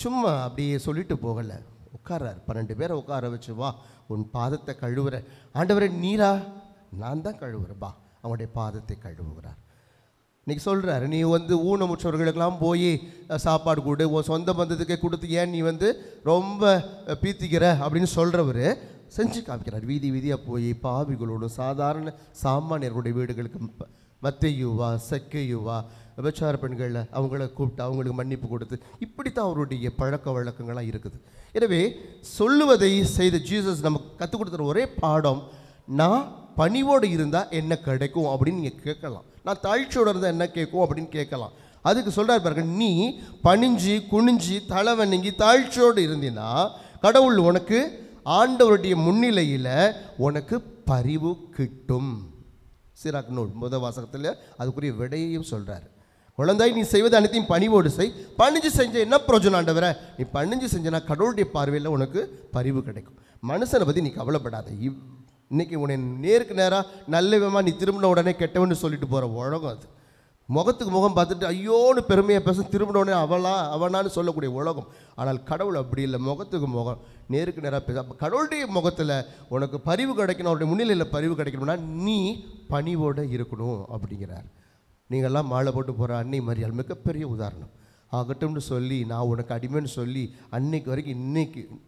சும்மா அப்படியே சொல்லிட்டு போகலை, உட்காரார். 12 பேரை உட்கார வச்சு, வா உன் பாதத்தை கழுவுற. ஆண்டவரே நீரா? நான் தான் கழுவுறேன், பா. அவனுடைய பாதத்தை கழுவுகிறார். இன்றைக்கி சொல்கிறார், நீ ஊனமுற்றவர்களுக்கெல்லாம் போய் சாப்பாடு கொடு, உன் சொந்த பந்தத்துக்கே கொடுத்து ஏன் நீ ரொம்ப பீத்திக்கிற அப்படின்னு சொல்கிறவர் செஞ்சு காமிக்கிறார். வீதியாக போய் பாவிகளோடும் சாதாரண சாமானியர்களுடைய வீடுகளுக்கு மத்தையுவா செக்கையுவா விபச்சார பெண்களில் அவங்கள கூப்பிட்டு அவங்களுக்கு மன்னிப்பு கொடுத்து, இப்படித்தான் அவருடைய பழக்க வழக்கங்கள்லாம் இருக்குது. எனவே சொல்லுவதை செய்த ஜீசஸ் நமக்கு கற்றுக் கொடுத்துற ஒரே பாடம், நான் பணிவோடு இருந்தால் என்ன கிடைக்கும் அப்படின்னு நீங்கள் கேட்கலாம், நான் தாழ்ச்சியோடு இருந்தால் என்ன கேட்கும் அப்படின்னு கேட்கலாம். அதுக்கு சொல்கிறார் பாருங்க, நீ பணிஞ்சு குனிஞ்சு தலை வணங்கி தாழ்ச்சியோடு இருந்தீன்னா கடவுள் உனக்கு ஆண்டவருடைய முன்னிலையில் உனக்கு பரிவு கிட்டும். சீராக் நூல் முதல் வாசகத்தில் அதுக்குரிய விடையையும் சொல்கிறார். குழந்தாய் நீ செய்வது அனைத்தையும் பணிவோடு செய். பணிஞ்சு செஞ்ச என்ன பிரயோஜனம் ஆண்டவரை? நீ பணிஞ்சு செஞ்சனா கடவுளுடைய பார்வையில் உனக்கு பரிவு கிடைக்கும். மனுஷனை பற்றி நீ கவலைப்படாத. இன்னைக்கு உன்னை நேருக்கு நேராக நல்ல விதமாக நீ திரும்பின உடனே கெட்டவன்னு சொல்லிட்டு போகிற உலகம் அது. முகத்துக்கு முகம் பார்த்துட்டு ஐயோன்னு பெருமையாக பேச திரும்பின உடனே அவனான்னு சொல்லக்கூடிய உலகம். ஆனால் கடவுள் அப்படி இல்லை, முகத்துக்கு முகம் நேருக்கு நேராக பேச. கடவுளுடைய முகத்தில் உனக்கு பரிவு கிடைக்கணும், அவருடைய முன்னிலையில் பரிவு கிடைக்கணும்னா நீ பணிவோடு இருக்கணும் அப்படிங்கிறார். நீங்கள்லாம் மாலை போட்டு போகிற அன்னை மரியாள் மிகப்பெரிய உதாரணம். ஆகட்டும்னு சொல்லி நான் உனக்கு அடிமைன்னு சொல்லி அன்னைக்கு வரைக்கும்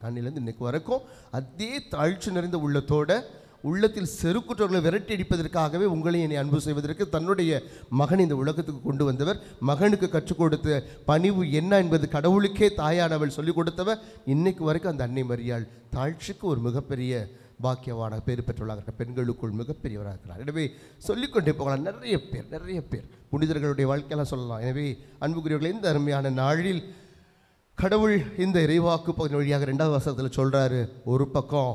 அன்னையிலேருந்து இன்னைக்கு வரைக்கும் அதே தாழ்ச்சி நிறைந்த உள்ளத்தோட உள்ளத்தில் செருக்குற்றவர்களை விரட்டி அடிப்பதற்காகவே உங்களையும் என்னை அன்பு செய்வதற்கு தன்னுடைய மகன் இந்த உலகத்துக்கு கொண்டு வந்தவர். மகனுக்கு கற்றுக் கொடுத்த பணிவு என்ன என்பது கடவுளுக்கே தாயானவள் சொல்லிக் கொடுத்தவர். இன்னைக்கு வரைக்கும் அந்த அன்னை மரியாள் தாழ்ச்சிக்கு ஒரு மிகப்பெரிய பாக்கியவான பேர் பெற்றுள்ளாக இருக்கிற பெண்களுக்குள் மிகப்பெரியவராக இருக்கிறார். எனவே சொல்லிக்கொண்டே போகலாம், நிறைய பேர் புனிதர்களுடைய வாழ்க்கையெல்லாம் சொல்லலாம். எனவே அன்புக்குரியவர்களை, இந்த அருமையான நாளில் கடவுள் இந்த இறைவாக்கு பகுதி வழியாக 2வது வசனத்தில் சொல்கிறாரு, ஒரு பக்கம்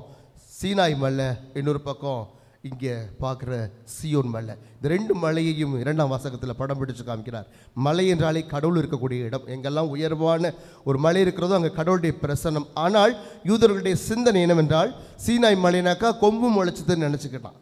சீனாய் மலை, இன்னொரு பக்கம் இங்கே பார்க்குற சியோன் மலை. இந்த 2 மலையையும் 2ஆம் வாசகத்தில் படம் பிடிச்சு காமிக்கிறார். மலை என்றாலே கடவுள் இருக்கக்கூடிய இடம். எங்கெல்லாம் உயர்வான ஒரு மலை இருக்கிறதோ அங்கே கடவுளுடைய பிரசன்னம். ஆனால் யூதர்களுடைய சிந்தனை என்னவென்றால், சீனாய் மலைனாக்கா கொம்பு முளைச்சதுன்னு நினச்சிக்கிட்டான்.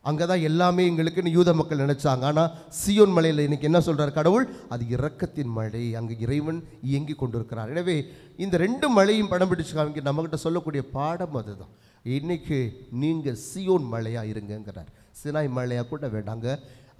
அங்கே தான் எல்லாமே எங்களுக்குன்னு யூத மக்கள் நினச்சாங்க. ஆனால் சியோன் மலையில் இன்றைக்கி என்ன சொல்கிறார் கடவுள்? அது இரக்கத்தின் மலை, அங்கே இறைவன் இயங்கி கொண்டிருக்கிறார். எனவே இந்த 2 மலையும் படம் பிடிச்சு காமிக்க நம்மகிட்ட சொல்லக்கூடிய பாடம் அதுதான். இன்றைக்கி நீங்கள் சியோன் மலையாக இருங்கிறார். சினாய் மலையாக கூட வேண்டாங்க,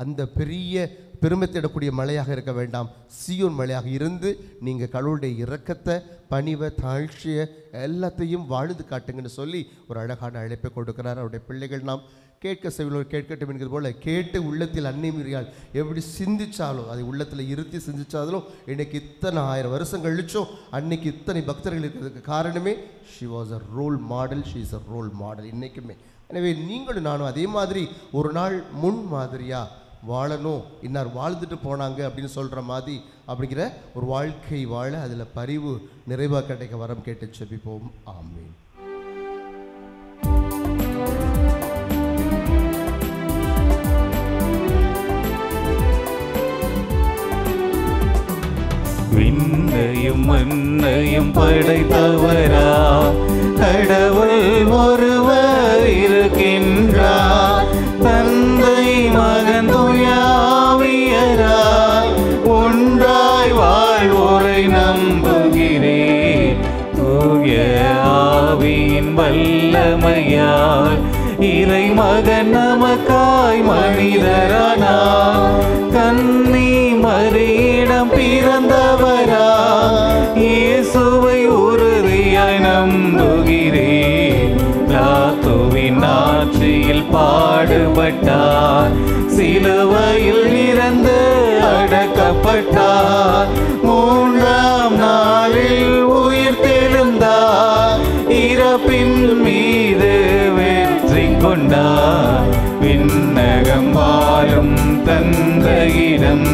அந்த பெரிய பெருமை தேடக்கூடிய மலையாக இருக்க வேண்டாம். சியோன் மலையாக இருந்து நீங்கள் கடவுளுடைய இரக்கத்தை, பணிவை, தாழ்ச்சியை எல்லாத்தையும் வாழ்ந்து காட்டுங்கன்னு சொல்லி ஒரு அழகான அழைப்பை கொடுக்கிறார். அவருடைய பிள்ளைகள் நாம் கேட்க செவிலோர் கேட்கட்டும் என்கிறது போல் கேட்டு உள்ளத்தில் அன்னை மரியாள் எப்படி சிந்திச்சாலும், அதை உள்ளத்தில் இருத்தி சிந்திச்சாலும், இன்றைக்கி இத்தனை 1000 வருஷம் கழிச்சும் அன்னைக்கு இத்தனை பக்தர்கள் இருக்கிறதுக்கு காரணமே she was a role model. She is a role model இன்றைக்குமே. எனவே நீங்களும் நானும் அதே மாதிரி ஒரு நாள் முன் மாதிரியாக வாழணும். இன்னார் வாழ்ந்துட்டு போனாங்க அப்படின்னு சொல்கிற மாதிரி அப்படிங்கிற ஒரு வாழ்க்கை வாழ அதில் பரிவு நிறைவாக கிடைக்க வரம் கேட்டு செபிப்போம். ஆமீன். விண்ணையும் மண்ணையும் படைத்தவரா கடவுள் ஒருவர் இருக்கின்றார். தந்தை மகன் தூயாவியராய் ஒன்றாய் வாழ்வோரை நம்புகிறேன். தூய ஆவியின் வல்லமையால் இறை மகன் நமக்காய் மனிதரானார். கன்னி மரியிடம் பிறந்தவரா இயேசுவை உறுதியாய் நம்புகிறேன். பிலாத்துவின் ஆட்சியில் பாடுபட்டார், சிலுவையில் இறந்து அடக்கப்பட்டார். 3ஆம் நாளில் உயிர்த்தெழுந்தார், இறப்பின் மீது வெற்றி கொண்டார். விண்ணகம் வாழும் தந்தையிடம்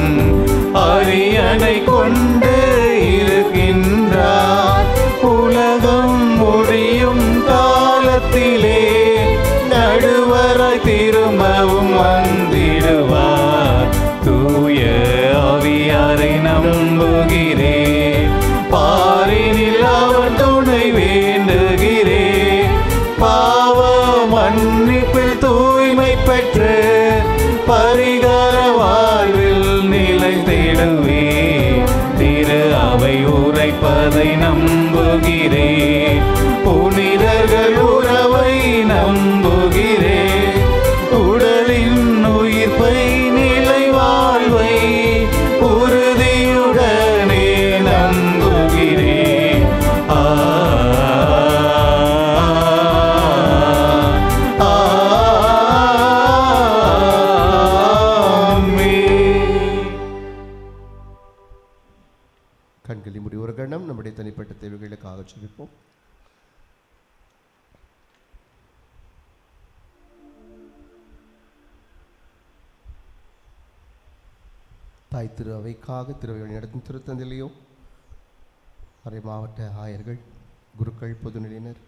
அரியணை கொண்டு இருக்கின்றார். உலகம் முடியும் காலத்திலே நடுவராய் திரும்பவும் வந்திடுவார். தூய ஆவியாரை நம்புகிறேன், பாரினில் அவர் துணை வேண்டுகிறேன். பாவ மன்னிப்பில் தூய்மை பெற்று பரிகார வாழ்வில் நிலைத்திடுவேன். திரு அவை உரைப்பதை நம்புகிறேன், புனிதர்கள் உறவை நம்புகிறேன். உடலின் உயிர்ப்பை நிலை வாழ்வை உறுதியுடனே நம்புகிறேன். கண்களை மூடி ஒரு கணம் நம்முடைய தனிப்பட்ட தேவைகளுக்காக ஜெபிப்போம். தாய் திரு அவைக்காக திருவைகள் நடத்தும் திருத்தந்தையிலையோ அரை மாவட்ட ஆயர்கள், குருக்கள், பொதுநிலையினர்,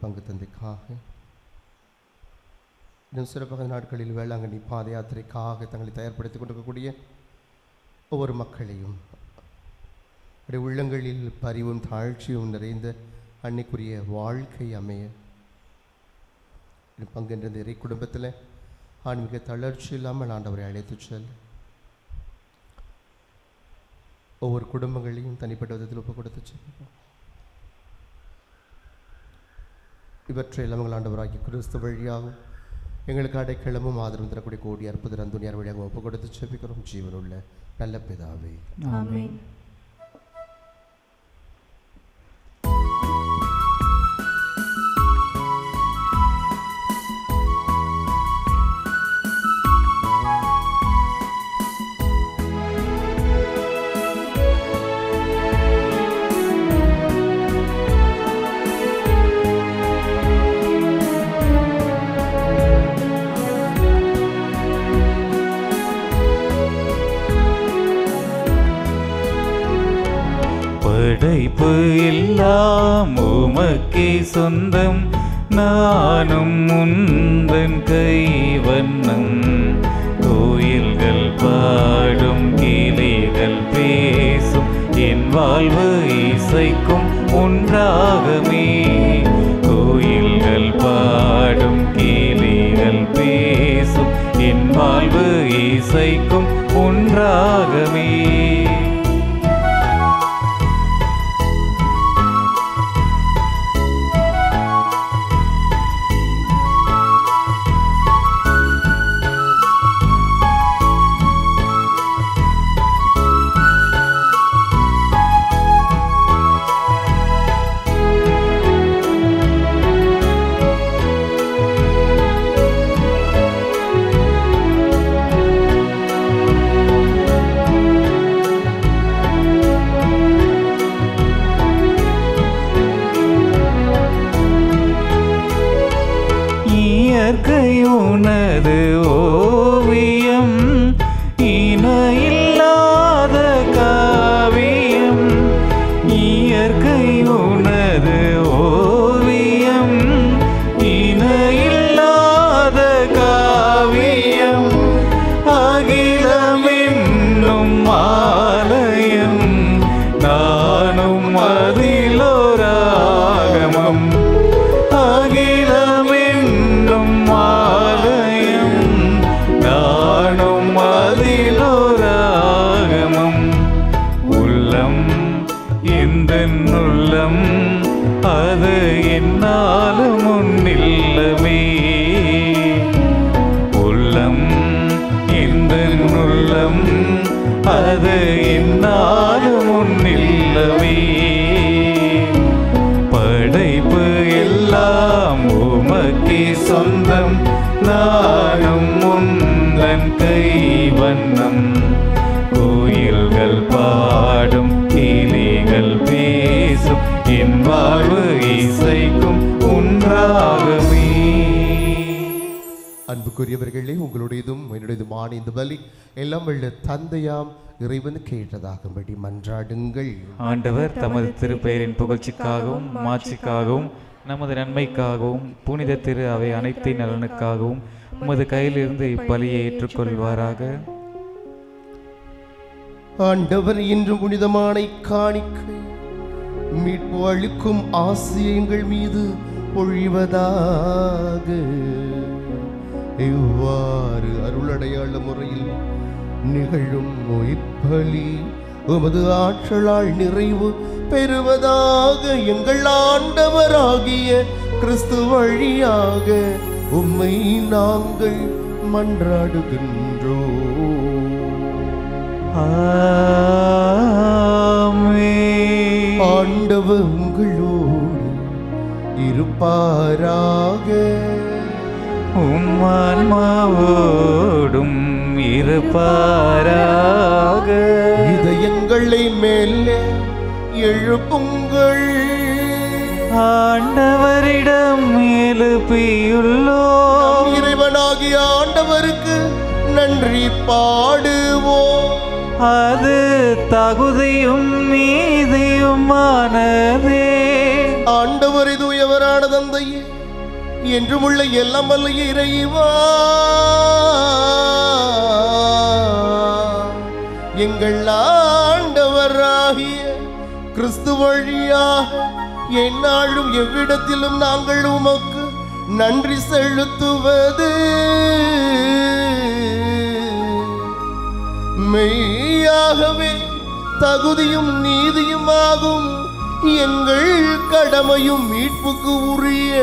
பங்கு தந்தைக்காக, இன்னும் சிறப்பாக நாட்களில் வேளாங்கண்ணி பாத யாத்திரைக்காக தங்களை தயார்படுத்திக் கொண்டிருக்கக்கூடிய ஒவ்வொரு மக்களையும் அவருடைய உள்ளங்களில் பரிவும் தாழ்ச்சியும் நிறைந்த அன்னைக்குரிய வாழ்க்கை அமைய பங்கென்ற இந்த இறை குடும்பத்தில் ஆன்மீக தளர்ச்சி இல்லாமல் ஆண்டவரை அழைத்து செல்ல ஒவ்வொரு குடும்பங்களையும் தனிப்பட்ட விதத்தில் ஒப்புக் கொடுத்து செல்வோம். இவற்றை எல்லாம் ஆண்டவராகி கிறிஸ்து வழியாகவும் எங்களுக்கு அடைக்கலமும் ஆதரவும் தரக்கூடிய கோடி அற்புத அந்துணியார் வழியாக ஒப்புக் கொடுத்து செபிக்கிறோம். ஜீவனுள்ள நல்ல பிதாவே, ஆமென். படைப்பு எல்லாம் உமக்கே சொந்தம், நானும் உந்தன் கைவண்ணம். கோயில்கள் பாடும் கிளிகள் பேசும் என் வாழ்வு இசைக்கும் ஒன்றாகமே. கோயில்கள் பாடும் கிளிகள் பேசும் என் வாழ்வு இசைக்கும் ஒன்றாகமே. உனது ஓவியம் இணையில்லாத காவியம். இயற்கை உனது ஓவியம் இணையில்லாத காவியம். அகிலம் என்னும் ஆலயம் நானும் அதிலோராகமம். அகிலம் என்னும் ஆலயம் நானும் அதிலோராகமம். உள்ளம் இந்த உள்ளம் அது என்னாலும் உன்னில்லமே. உள்ளம் இந்த உள்ளம் அது என்னாலும் உன்னில்லமே. படைப்பு எல்லாம் உமக்கே சொந்தம். நானும் உந்தன் கைவண்ணம். கோயில்கள் பாடும் கிளிகள் பேசும் என் வாழ்வு இசைக்கும் ஒன்றாகவே. அன்புக்குரியவர்களே, உங்களுடையதும் என்னுடையதுமான இந்த பலி எல்லாம் உள்ள தந்தையாம் இறைவன் கேட்டதாகும்படி மன்றாடுங்கள். ஆண்டவர் தமது திருப்பெயரின் புகழ்ச்சிக்காகவும் மாட்சிக்காகவும் நமது நன்மைக்காகவும் புனித திரு அவை அனைத்தின் நலனுக்காகவும் உமது கையிலிருந்து இப்பலியை ஏற்றுக்கொள்வாராக. ஆண்டவர் இன்று புனிதமான காணிக்கை மீட்பு அளிக்கும் ஆசிரியங்கள் மீது பொழிவதாக. இவ்வாறு அருளடையாள முறையில் நிகழும் இப்பலி உமது ஆற்றலால் நிறைவு பெறுவதாக. எங்கள் ஆண்டவராகிய கிறிஸ்து வழியாக உம்மை நாங்கள் மன்றாடுகின்றோம். ஆமென். ஆண்டவர் உங்களோடு இருப்பாராக. உம்மான்மாவோடும் இருப்பாராக. இதயங்களை மேலே எழுப்புங்கள். ஆண்டவரிடம் எழுப்பியுள்ளோம். இறைவனாகிய ஆண்டவருக்கு நன்றி பாடுவோம். அது தகுதியும் நீதியுமானதே. ஆண்டவரை தூயவரான தந்தையே, என்றும் உள்ள எல்லாம் வல்ல இறைவா, எங்கள் ஆண்டவராகிய கிறிஸ்து வழியாக எந்நாளும் எவ்விடத்திலும் நாங்கள் உமக்கு நன்றி செலுத்துவது மெய்யாகவே தகுதியும் நீதியுமாகும். எங்கள் கடமையும் மீட்புக்கு உரிய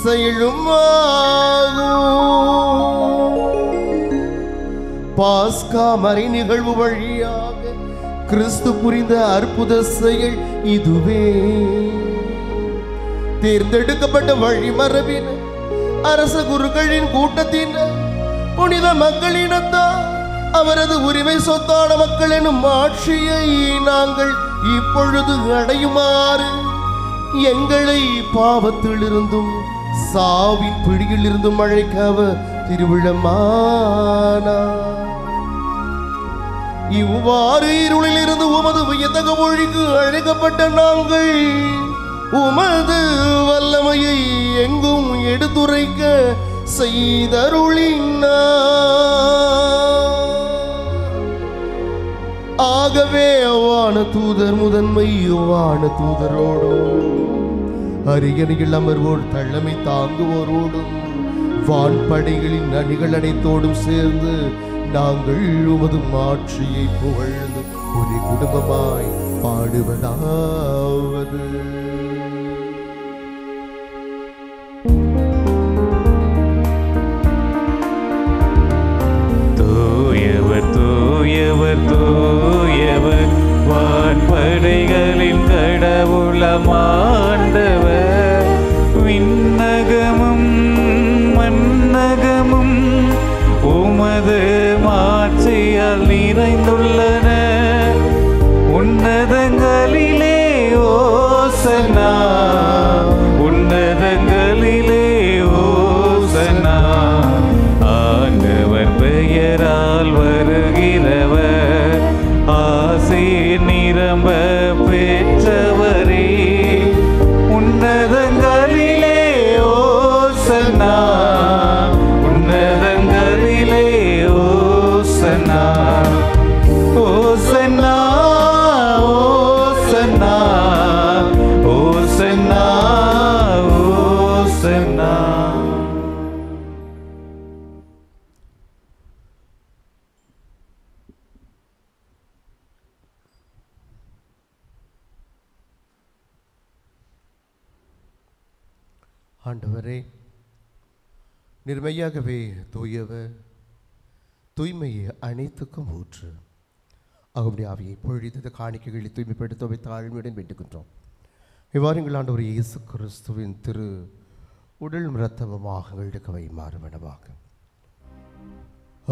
செயலும் ஆகும். பாஸ்கா மறை நிகழ்வு வழியாக கிறிஸ்து புரிந்த அற்புத செயல் இதுவே. தேர்ந்தெடுக்கப்பட்ட வழிமரபின் அரச குருக்களின் கூட்டத்தின் புனித மக்களினத்தால் அவரது உரிமை சொத்தான மக்கள் எனும் ஆட்சியை நாங்கள் இப்பொழுது அடையுமாறு எங்களை பாவத்திலிருந்தும் சாவின் பிடியில் இருந்தும் அழைக்க அவர் திருவிழமானார். இவ்வாறு இருளில் இருந்து உமது வியத்தக மொழிக்கு அழைக்கப்பட்ட நாங்கள் உமது வல்லமையை எங்கும் எடுத்துரைக்க செய்தருளினார். ஆகவே வான தூதர் முதன்மை வான தூதரோடும் அரியணையில் அமர்வோர் தலைமை தாங்குவோரோடும் வான்படைகளின் அணிகள் அனைத்தோடும் சேர்ந்து நாங்கள் உமது மாட்சியை புகழ்ந்து ஒரு குடும்பமாய் பாடுவதாவது. தூயவர் தூயவர் தூயவர் வான்படைகளின் கடவுளமாண்டவர். விண்ணகமும் மன்னகமும் உமது மாட்சியால் நிறைந்துள்ளன. உன்னதங்களிலே ஓசனா, உன்னதங்களிலே ஓசனா. ஆண்டவர் பெயரால் வருகிறவர் ஆசீர் நிரம்ப பெற்றவரே. உன்னதங்களிலே ஓசனா, உன்னதங்களிலே ஓசனா. ஓசனா ஓசனா ஓசனா ஓசனா. ஆண்டவரே, நிர்மையாகவே தூயவர், தூய்மையை அனைத்துக்கும் ஊற்று. அவருடைய ஆவியை பொழித்தது காணிக்கைகளை தூய்மைப்படுத்த தாழ்மையுடன் வேண்டுகின்றோம். இவ்வாறு எங்கள் ஆண்டவர் இயேசு கிறிஸ்துவின் திரு உடல் இரத்தமுமாக எங்களுக்கு வைமாறுவனவாக.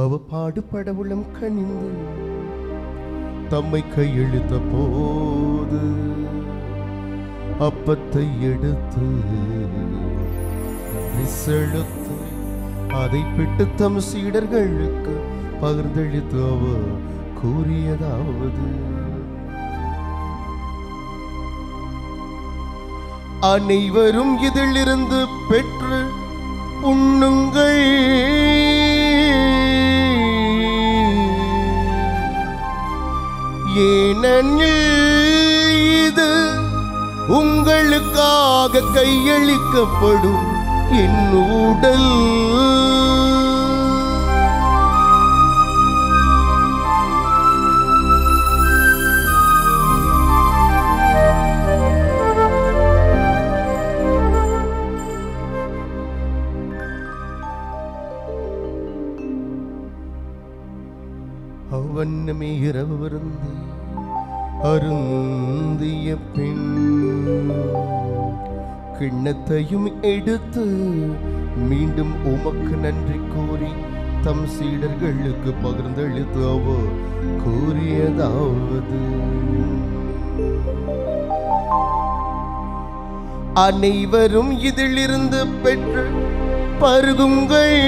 அவர் பாடுபட உள்ளம் கனிந்து தம்மை கையெழுத்த போது அப்பத்தை எடுத்து செலுத்து அதை பிட்டு தம் சீடர்களுக்கு பகிர்ந்தளித்து அவர் கூறியதாவது: அனைவரும் இதிலிருந்து பெற்று உண்ணுங்கள். ஏனெனில் இது உங்களுக்காக கையளிக்கப்படும் என் உடல். அவன்னமே இரவு விருந்து அருந்திய பின் கிண்ணத்தையும் எடுத்து மீண்டும் உமக்கு நன்றி கூறி தம் சீடர்களுக்கு பகிர்ந்தளித்து அவர் கூறியதாவது: அனைவரும் இதிலிருந்து பெற்று பருகுங்கள்.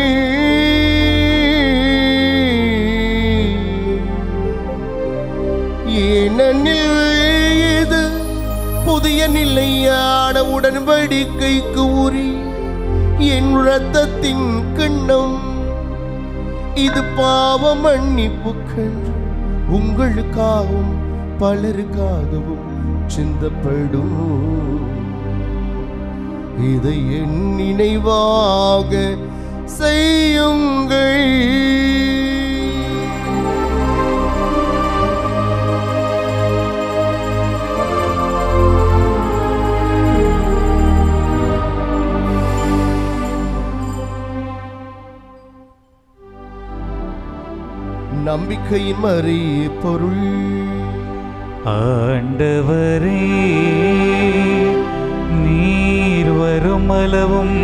ஏனெனில் இது புதிய நிலையான உடன்படிக்கைக்கு உரி என் இரத்தத்தின் கிண்ணம். இது பாவ மன்னிப்புக்கென்று உங்களுக்காகவும் பலருக்காகவும் சிந்தப்படும். இதை என் நினைவாக செய்யுங்கள். நம்பிக்கையின் மறை பொருள். ஆண்டவரே, நீர் வருமளவும்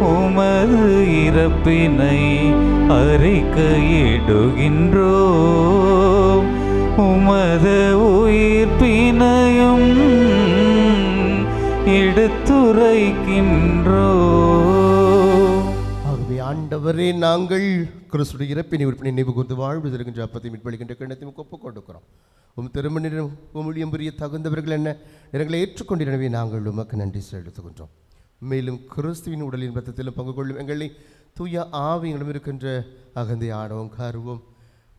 உமது இறப்பினை அறிக்கையிடுகின்றோம். உமது உயிர்ப்பினையும் எடுத்துரைக்கின்றோம். ஆகவே ஆண்டவரே, நாங்கள் கிறிஸ்துடைய இறப்பினை உறுப்பினை நினைவு கூர்ந்து வாழ்வு தருகின்ற அப்பத்தை மீட்பளிக்கின்ற கிண்ணத்தையும் ஒப்புக் கொடுக்கிறோம். திருமணிடம் ஊழியம் புரிய தகுந்தவர்கள் என்ன நிறங்களை ஏற்றுக்கொண்டிருந்தவே நாங்கள் உமக்கு நன்றி செலுத்துகின்றோம். மேலும் கிறிஸ்துவின் உடலின் ரத்தத்திலும் பங்கு கொள்ளும் எங்களை தூய ஆவியங்களும் இருக்கின்ற அகந்தை ஆணவம் கருவம்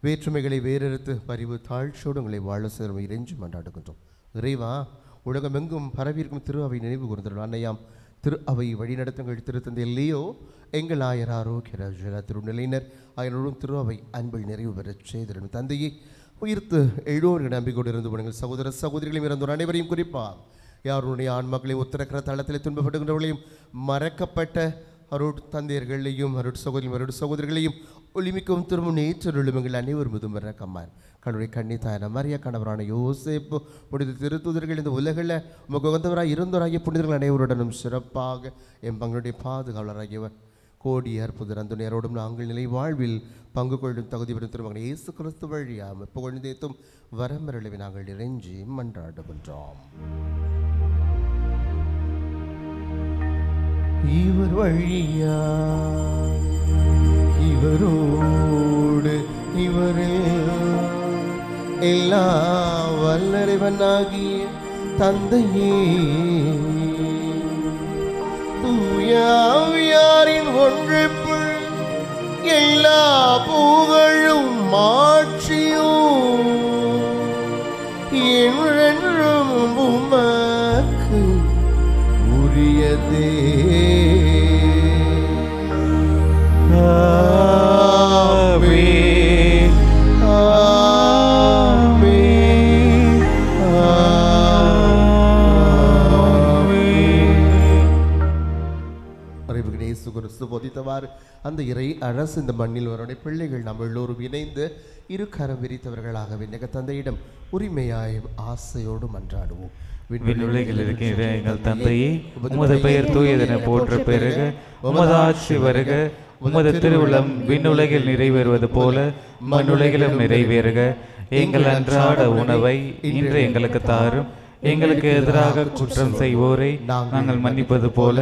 வேற்றுமைகளை வேறறுத்து பரிவு தாழ்ச்சியோடு உங்களை வாழ சிறுமை இறைஞ்சி மன்றாடுகின்றோம். இறைவா, உலகமெங்கும் பரவியிருக்கும் திரு அவை நினைவு கூர்ந்துள்ள அன்னையாம் திரு அவை வழிநடத்துங்கள் திருத்தந்தை இல்லையோ எங்கள் ஆயர் ஆரோக்கிய திருநிலையினர் ஆயரோடும் திரு அவை அன்பில் நிறைவு பெறச் செய்திருந்த தந்தையை உயிர்த்து எழுவோர்கள் நம்பிக்கொண்டு இருந்து போனீர்கள். சகோதர சகோதரிகளையும் இறந்தோர் அனைவரையும் குறிப்பாக யாருடைய ஆன்மக்களையும் உத்தரக்கிற தளத்தில் துன்பப்படுகின்றவர்களையும் மறக்கப்பட்ட அருட் தந்தையர்களையும் அருட் சகோதரிகளையும் ஒளிமிக்கவும் திரும்ப ஏற்றருளும் எங்கள் அனைவரும் முதுமர கம்மான் கடவுளை கண்ணித்தாயன மரியா கணவரான யோசேப்பு முடிந்த திருத்தூதர்கள் இந்த உலகில் உமக்கு உகந்தவராக இருந்தவராகிய புனிதர்கள் அனைவருடனும் சிறப்பாக என் பங்களுடைய பாதுகாவலராகியவர் கோடி அற்புதர் அந்துணையரோடும் நாங்கள் நிலை வாழ்வில் பங்கு கொள்ளும் தகுதி பெறும் திருமகன் இயேசு கிறிஸ்து வழியாக புகழ்ந்தேத்தும் வரமரளவை நாங்கள் இறைஞ்சி மன்றாடுகின்றோம். இவர் வழியா இவரோடு இவரில் எல்லா வல்லறைவனாகிய தந்தையே தூயாவியாரின் ஒன்றிப்புள் எல்லா புகழும் மாட்சியும் என்றென்றும் உமக்கு உரியதே. ஆமென், ஆமென், ஆமென். அறிவுக்கு இயேசு கிறிஸ்து போதித்தவாறு அந்த இறை அரசு இந்த மண்ணில் அவருடைய பிள்ளைகள் நம்ம எல்லோரும் இணைந்து இரு கரம் விரித்தவர்களாக விண்ணக தந்தையிடம் உரிமையாய் ஆசையோடு மன்றாடுவோம். விண்ணுலகில் இருக்கின்ற எங்கள் தந்தையே, உமது பெயர் தூயதென போற்ற பெருக, உமது ஆட்சி வருக, உமது திருவுளம் விண்ணுலகில் நிறைவேறுவது போல மண்ணுலகிலும் நிறைவேறுக. எங்கள் அன்றாட உணவை இன்று எங்களுக்கு தாரும். எங்களுக்கு எதிராக குற்றம் செய்வோரை நாங்கள் மன்னிப்பது போல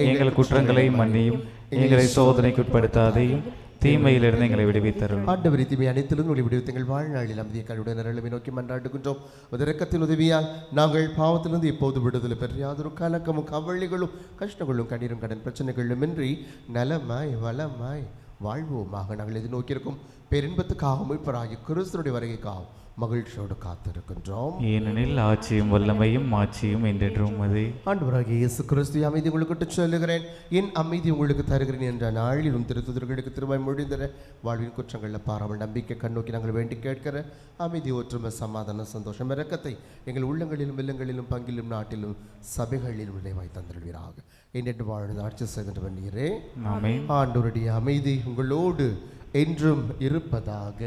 எங்கள் குற்றங்களை மன்னியும். எங்களை சோதனைக்குட்படுத்தாதையும் தீமையிலிருந்து எங்களை விடுவித்தரும். ஆண்டவரே, தீமை அனைத்திலும் உங்களை விடுவித்து எங்கள் வாழ்நாளில் அமைதிய கருடன் நிரளவை நோக்கி மன்றாடுகின்றோம். இரக்கத்தின் உதவியால் நாங்கள் பாவத்திலிருந்து இப்போது விடுதலை பெற்ற யாதொரு கலக்கமும் கவலைகளும் கஷ்டங்களும் கண்ணீரும் கடன் பிரச்சனைகளும் இன்றி நலமாய் வளமாய் வாழ்வோமாக நாங்கள் எது நோக்கியிருக்கும் பேரின்பத்துக்காகவும் இப்பராகி கிறிஸ்துடைய வருகைக்காகவும் மகிழ்ச்சியோடு காத்திருக்கின்றோம். ஏனெனில் ஆட்சியும் வல்லமையும் மாட்சியும் என்றென்றும் உமதே. ஆண்டவராகிய இயேசு கிறிஸ்து, அமைதி உங்களுக்கு சொல்லுகிறேன், என் அமைதி உங்களுக்கு தருகிறேன் என்ற நாளிலும் திருத்துதர்களுக்கு திருவாய் மொழிந்தர வாழ்வின் குற்றங்களில் பாராமல் நம்பிக்கை கண்ணோக்கி நாங்கள் வேண்டி கேட்கிற அமைதி, ஒற்றுமை, சமாதான, சந்தோஷம், இரக்கத்தை எங்கள் உள்ளங்களிலும் இல்லங்களிலும் பங்கிலும் நாட்டிலும் சபைகளிலும் நினைவாய் தந்திருவீராக. என்று வாழ்ந்து ஆட்சி செய்கின்றவன் நீரே. ஆண்டவருடைய அமைதி உங்களோடு என்றும் இருப்பதாக,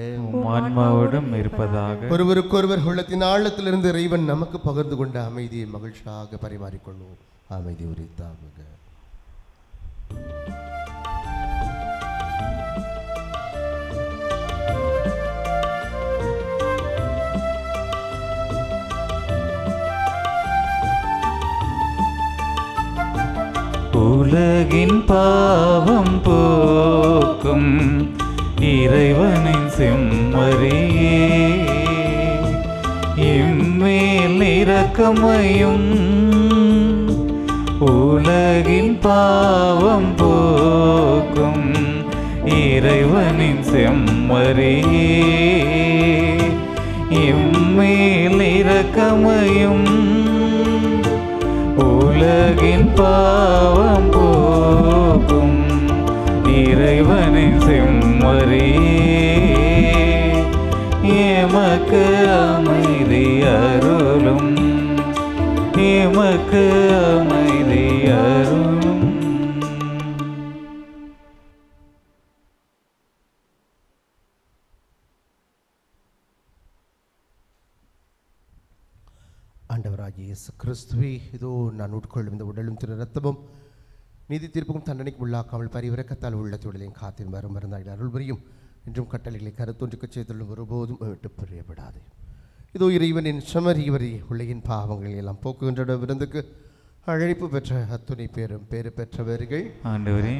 ஆன்மாவோடும் இருப்பதாக. ஒருவருக்கொருவர் உள்ளத்தின் ஆழத்திலிருந்து இறைவன் நமக்கு பகிர்ந்து கொண்ட அமைதியை மகிழ்ச்சியாக பரிமாறிக்கொள்வோம். அமைதி உரித்தாக. உலகின் பாவம் போக்கும் இறைவனின் செம்மறியே, இம்மேல் இரக்கமையும். உலகின் பாவம் போக்கும் இறைவனின் செம்மறியே, இம்மேல் இரக்கமையும். உலகின் பாவம் போக்கும் இறைவனின் செம்மறியே, எமக்கு அமைதி அருளும், எமக்கு அமைதி அருளும். ஆண்டவராகிய இயேசு கிறிஸ்துவே, இதோ நான் உட்கொள்ளும் இந்த உடலும் திரு ரத்தமும் நீதி தீர்ப்புக்கும் தண்டனைக்கு உள்ளாக்காமல் பரிவிரக்கத்தால் உள்ளத்துடலையும் காத்தின் வரும் மருந்தாயில் அருள் புரியும். என்றும் கட்டளைகளை கருத்தொன்றுக்கு செய்துள்ளும் ஒருபோதும் விட்டு பிரியப்படாது. இதோ இறைவனின் சமரியவரி உள்ளின் பாவங்களை எல்லாம் போக்குகின்ற விருந்துக்கு அழைப்பு பெற்ற அத்துணை பேரும் பேறு பெற்றவர்கள். ஆண்டவரே,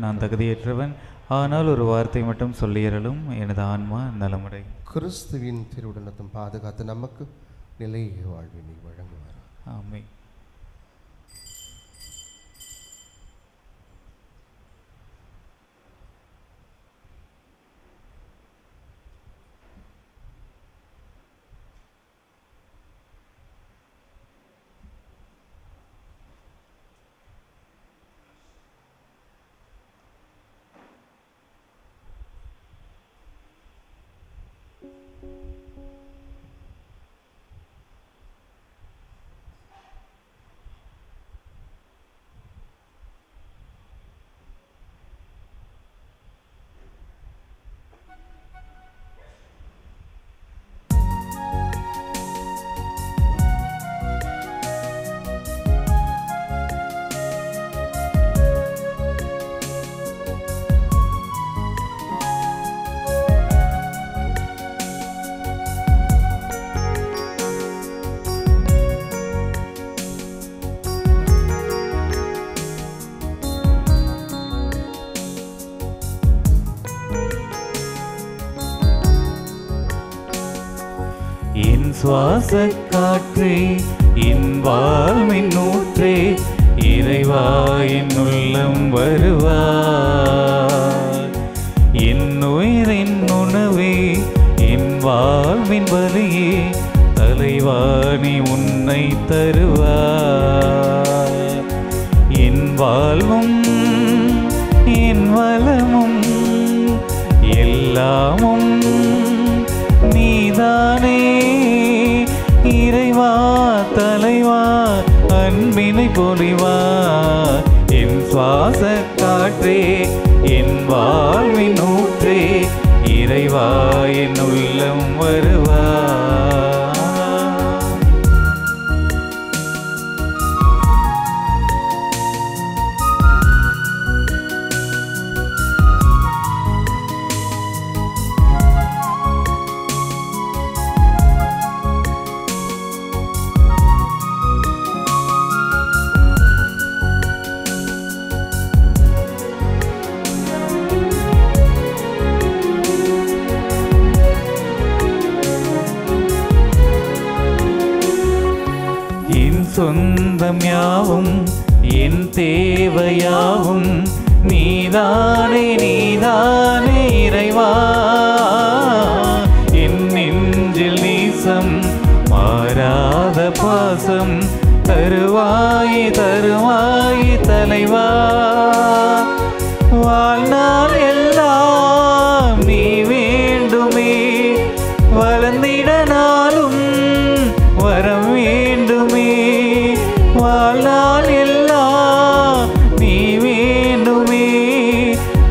நான் தகுதியற்றவன், ஆனால் ஒரு வார்த்தை மட்டும் சொல்லியறலும் எனது ஆன்மா நலமுறை. கிறிஸ்துவின் திருவுடனத்தும் பாதுகாத்து நமக்கு நிலை வாழ்வினை வழங்குவார். ஆமென். சுவாச காற்றே, என் வாழ்வின் ஊற்றே, இறைவா என் உள்ளம் வருவார். என் உயிரின் உணவே, என் வாழ்வின் வலியே, தலைவா நீ உன்னை தருவார். என் வாழ்வும் என் வளமும் எல்லாமும் நீதானே இறைவா, தலைவா அன்பினை பொழிவா. என் சுவாச காற்றே, என் வாழ்வின் ஊற்றே, இறைவா என் உள்ளம் வருவா. சொந்தம் யாவும் என் தேவையாவும் நீதானே, நீதானே இறைவா. என் நெஞ்சில் நீசம் மாறாத பாசம் தருவாய், தருவாய் தலைவா. வாழ்நாள் எல்லாம் நீ வேண்டுமே, வளர்ந்திட நாளும் வரம் வேண்டுமே. வாழ்நாள் எல்லாம் நீ வேண்டுமே,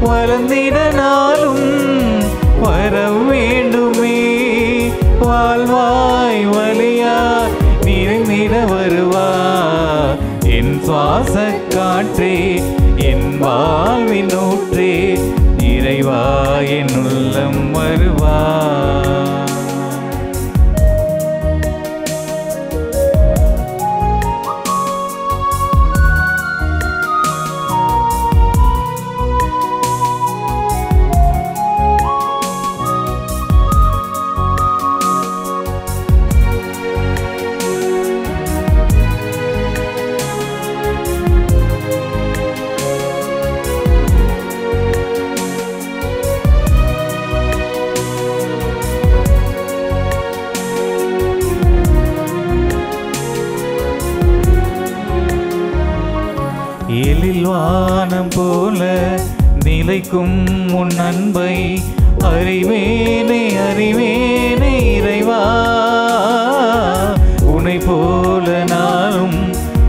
வளர்ந்திட நாளும் வரம் வேண்டுமே. வாழ்வாய் வழியா நிறைந்திட வருவா. என் சுவாச காற்றே, என் வாழ்வின் ஊற்றே, இறைவா என் உள்ளம் வருவா. எழில் வானம் போல நிலைக்கும் உன் அன்பை அறிவேனே, அறிவேனே இறைவா. உன்னை போல நானும்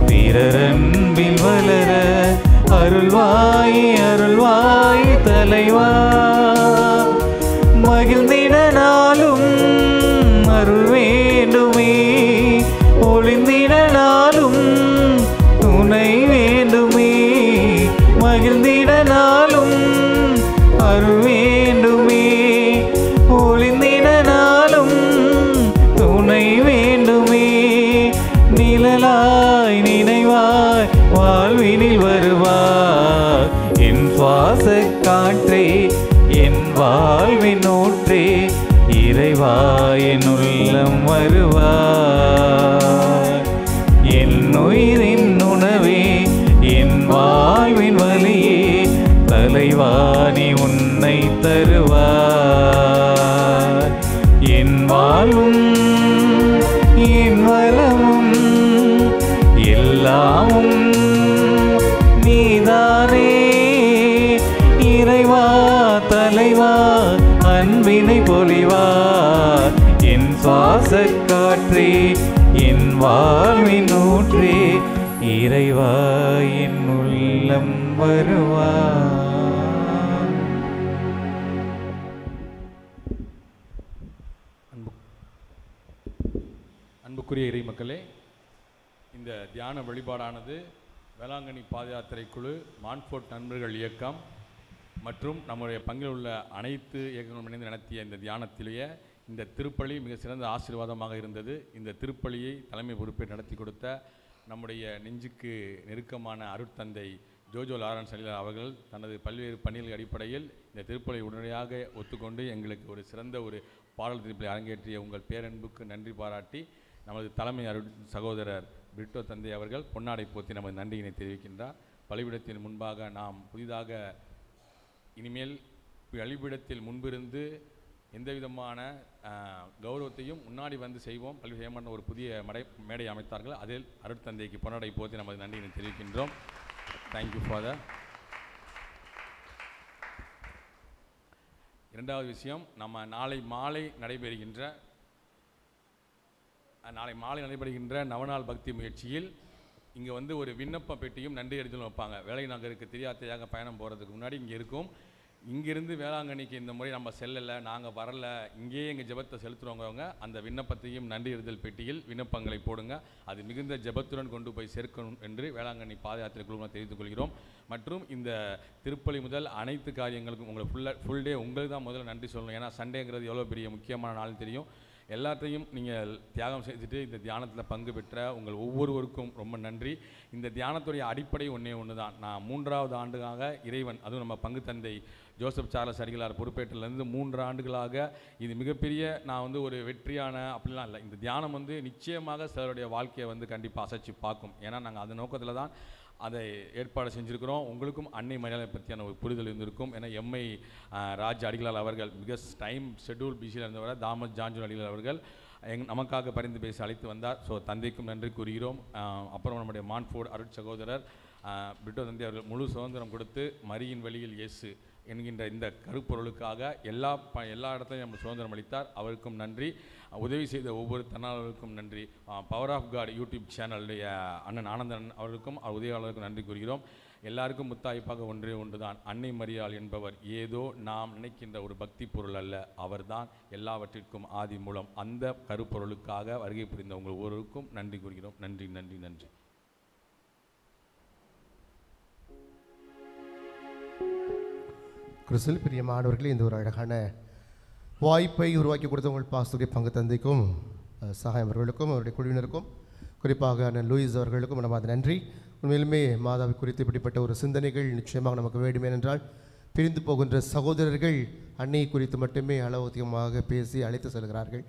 பிறரன்பில் வளர அருள்வாய், அருள்வாய் தலைவா. மகிழ்ந்திட நாளும் அருள் வேண்டுமே, ஒளிந்திட நாளும் துணை வேண்டுமே. மகிழ்ந்திட நாளும் அருள் வேண்டுமே, வாழ்வின் ஊற்றே இறைவா என் உள்ளம் வருவாய். என் உயிரின் உணவே என் வாழ்வின் வலியே தலைவா நீ உன்னை தருவாய். என் வாழ்வும் என் வளமும் எல்லாமும் நீதானே இறைவா தலைவா அன்பினை பொழிவார். என் சுவாச காற்றே என் வாழ்வின் ஊற்றே இறைவா என் உள்ளம் வருவார். அன்புக்குரிய இறை மக்களே, இந்த தியான வழிபாடானது வேளாங்கண்ணி பாத யாத்திரை குழு, மான்ஃபோர்ட் நண்பர்கள் இயக்கம் மற்றும் நம்முடைய பங்கில் உள்ள அனைத்து இயக்கங்களும் இணைந்து நடத்திய இந்த தியானத்திலேயே இந்த திருப்பலி மிக சிறந்த ஆசீர்வாதமாக இருந்தது. இந்த திருப்பலியை தலைமை பொறுப்பை நடத்தி கொடுத்த நம்முடைய நெஞ்சுக்கு நெருக்கமான அருட்தந்தை ஜோஜோ லாரன்ஸ் அலிலார் அவர்கள் தனது பல்வேறு பணிகள் அடிப்படையில் இந்த திருப்பலியை உடனடியாக ஒத்துக்கொண்டு எங்களுக்கு ஒரு சிறந்த ஒரு பாடல் திருப்பலி அரங்கேற்றிய உங்கள் பேரன்புக்கு நன்றி பாராட்டி நமது தலைமை சகோதரர் பிரிட்டோ தந்தை அவர்கள் பொன்னாடை போத்தி நமது நன்றியினை தெரிவிக்கின்றார். பலிபீடத்தின் முன்பாக நாம் புதிதாக இனிமேல் பலிபீடத்தில் முன்பிருந்து எந்த விதமான கௌரவத்தையும் முன்னாடி வந்து செய்வோம் பல்வேறு செய்யமான ஒரு புதிய மேடை அமைத்தார்கள். அதில் அருட்தந்தைக்கு பொன்னாடை போத்தி நமது நன்றியினை தெரிவிக்கின்றோம். Thank you father. இரண்டாவது விஷயம், நம்ம நாளை மாலை நடைபெறுகின்ற நவநாள் பக்தி முயற்சியில் இங்கே வந்து ஒரு விண்ணப்ப பெட்டியும் நன்றி அறிதலும் வைப்பாங்க. வேலை நகருக்கு தெரியாத்தையாக பயணம் போகிறதுக்கு முன்னாடி இங்கே இருக்கும். இங்கிருந்து வேளாங்கண்ணிக்கு இந்த முறை நம்ம செல்லலை, நாங்கள் வரலை, இங்கேயே எங்கள் ஜெபத்தை செலுத்துகிறவங்க அந்த விண்ணப்பத்தையும் நன்றி அறிதல் பெட்டியில் விண்ணப்பங்களை போடுங்க. அது மிகுந்த ஜெபத்துடன் கொண்டு போய் சேர்க்கணும் என்று வேளாங்கண்ணி பாத யாத்திரை குழுமம் தெரிவித்துக் கொள்கிறோம். மற்றும் இந்த திருப்பலி முதல் அனைத்து காரியங்களுக்கும் உங்களுக்கு ஃபுல் டே உங்களுக்கு தான் முதல்ல நன்றி சொல்லணும். ஏன்னா சண்டேங்கிறது எவ்வளோ பெரிய முக்கியமான நாள் தெரியும். எல்லாத்தையும் நீங்கள் தியாகம் செய்துட்டு இந்த தியானத்தில் பங்கு பெற்ற உங்கள் ஒவ்வொருவருக்கும் ரொம்ப நன்றி. இந்த தியானத்துடைய அடிப்படை ஒன்று தான். நான் 3வது ஆண்டுக்காக இறைவன், அதுவும் நம்ம பங்கு தந்தை ஜோசப் சார்லஸ் அடிகளார் பொறுப்பேற்றிலேருந்து 3 ஆண்டுகளாக இது மிகப்பெரிய நான் வந்து ஒரு வெற்றியான அப்படிலாம் இல்லை. இந்த தியானம் வந்து நிச்சயமாக சிலருடைய வாழ்க்கையை வந்து கண்டிப்பாக அசைச்சு பார்க்கும். ஏன்னா நாங்கள் அந்த நோக்கத்தில் தான் அதை ஏற்பாடு செஞ்சுருக்கிறோம். உங்களுக்கும் அன்னை மரியாதை பற்றியான ஒரு புரிதல் இருந்திருக்கும். ஏன்னா எம்ஐ ராஜ் அடிகளார் அவர்கள் மிக டைம் ஷெட்யூல் பிஸியில் இருந்தவரை தாமஸ் ஜான்ஜூன் அடிகளார் அவர்கள் நமக்காக பரிந்து பேசி அழைத்து வந்தார். ஸோ தந்தைக்கும் நன்றி கூறுகிறோம். அப்புறம் நம்முடைய மான்ஃபோர்ட் அருட் சகோதரர் பிரிட்டோ தந்தை அவர்கள் முழு சுதந்திரம் கொடுத்து மரியின் வழியில் இயேசு என்கின்ற இந்த கருப்பொருளுக்காக எல்லா இடத்துலையும் நம்ம சுதந்திரம் அளித்தார். அவருக்கும் நன்றி. உதவி செய்த ஒவ்வொரு தன்னாளர்களுக்கும் நன்றி. பவர் ஆஃப் காட் யூடியூப் சேனலுடைய அண்ணன் ஆனந்தன் அவர்களுக்கும் உதவியாளருக்கும் நன்றி கூறுகிறோம். எல்லாருக்கும் முத்தாய்ப்பாக ஒன்றே ஒன்று தான், அன்னை மரியாள் என்பவர் ஏதோ நாம் நினைக்கின்ற ஒரு பக்தி பொருள் அல்ல, அவர்தான் எல்லாவற்றிற்கும் ஆதி மூலம். அந்த கருப்பொருளுக்காக வருகை புரிந்த உங்கள் ஒவ்வொருவருக்கும் நன்றி கூறுகிறோம். நன்றி நன்றி நன்றி. கிறிஸ்துவில் பிரியமானவர்களே, இந்த ஒரு அழகான வாய்ப்பை உருவாக்கி கொடுத்த உங்கள் பாஸ்டருடைய பங்கு தந்தைக்கும் சகாயம் அவர்களுக்கும் அவருடைய குழுவினருக்கும் குறிப்பாக அண்ணன் லூயிஸ் அவர்களுக்கும் நமது நன்றி. உண்மையிலுமே மாதாவை குறித்து இப்படிப்பட்ட ஒரு சிந்தனைகள் நிச்சயமாக நமக்கு வேண்டும். ஏனென்றால் பிரிந்து போகின்ற சகோதரர்கள் அன்னையை குறித்து மட்டுமே அளவதிகமாக பேசி அழைத்து செல்கிறார்கள்.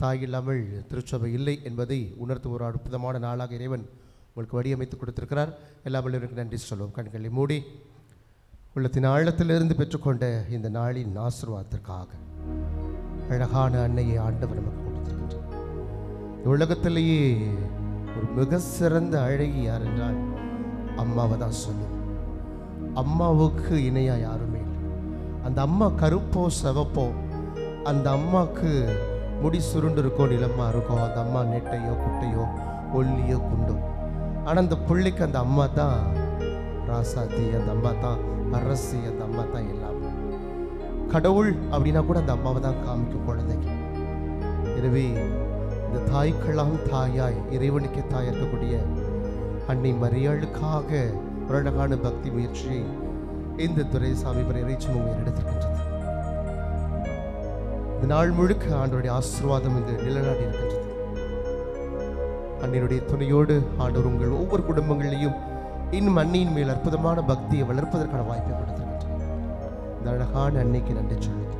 தாய் இல்லாமல் திருச்சபை இல்லை என்பதை உணர்த்தும் ஒரு அற்புதமான நாளாக இறைவன் உங்களுக்கு வடிவமைத்து கொடுத்திருக்கிறார். எல்லா வல்லவருக்கும் நன்றி சொல்லுவோம். கண்களை மூடி உள்ளத்தின் ஆழத்திலிருந்து பெற்றுக்கொண்ட இந்த நாளின் ஆசீர்வாதத்திற்காக அழகான அன்னையை ஆண்டவர் நமக்கு கொடுத்திருக்கின்றார். உலகத்திலேயே ஒரு மிக சிறந்த அழகி யார் என்றால் அம்மாவை தான் சொல்லும். அம்மாவுக்கு இணையா யாருமே இல்லை. அந்த அம்மா கருப்போ செவப்போ, அந்த அம்மாவுக்கு முடி சுருண்டு இருக்கோ நிலமா இருக்கோ, அந்த அம்மா நெட்டையோ குட்டையோ ஒல்லியோ குண்டோ, ஆனால் அந்த பிள்ளைக்கு அந்த அம்மா தான் ராசாத்தி, அந்த அம்மா தான் அரசி, அந்த அம்மா தான் எல்லாமே. கடவுள் அப்படின்னா கூட அந்த அம்மாவை தான் காமிக்கும் குழந்தைக்கு. எனவே இந்த தாய்க்கெல்லாம் தாயாய் இறைவனுக்கே தாய் இருக்கக்கூடிய அன்னை மரியாளுக்காக ஒரு அழகான பக்தி முயற்சியை இந்த துரைசாமி இறைச்சி எடுத்திருக்கின்றது. இந்த நாள் முழுக்க ஆண்டவருடைய ஆசீர்வாதம் இங்கு நிலநாடி இருக்கின்றது. அன்னையுடைய துணையோடு ஆண்டவர் உங்கள் ஒவ்வொரு குடும்பங்களிலையும் இன்னும் அன்னையின் மேல் அற்புதமான பக்தியை வளர்ப்பதற்கான வாய்ப்பை கொடுத்திருக்கின்றார். இந்த அழகான அன்னைக்கு நன்றி சொல்லுது.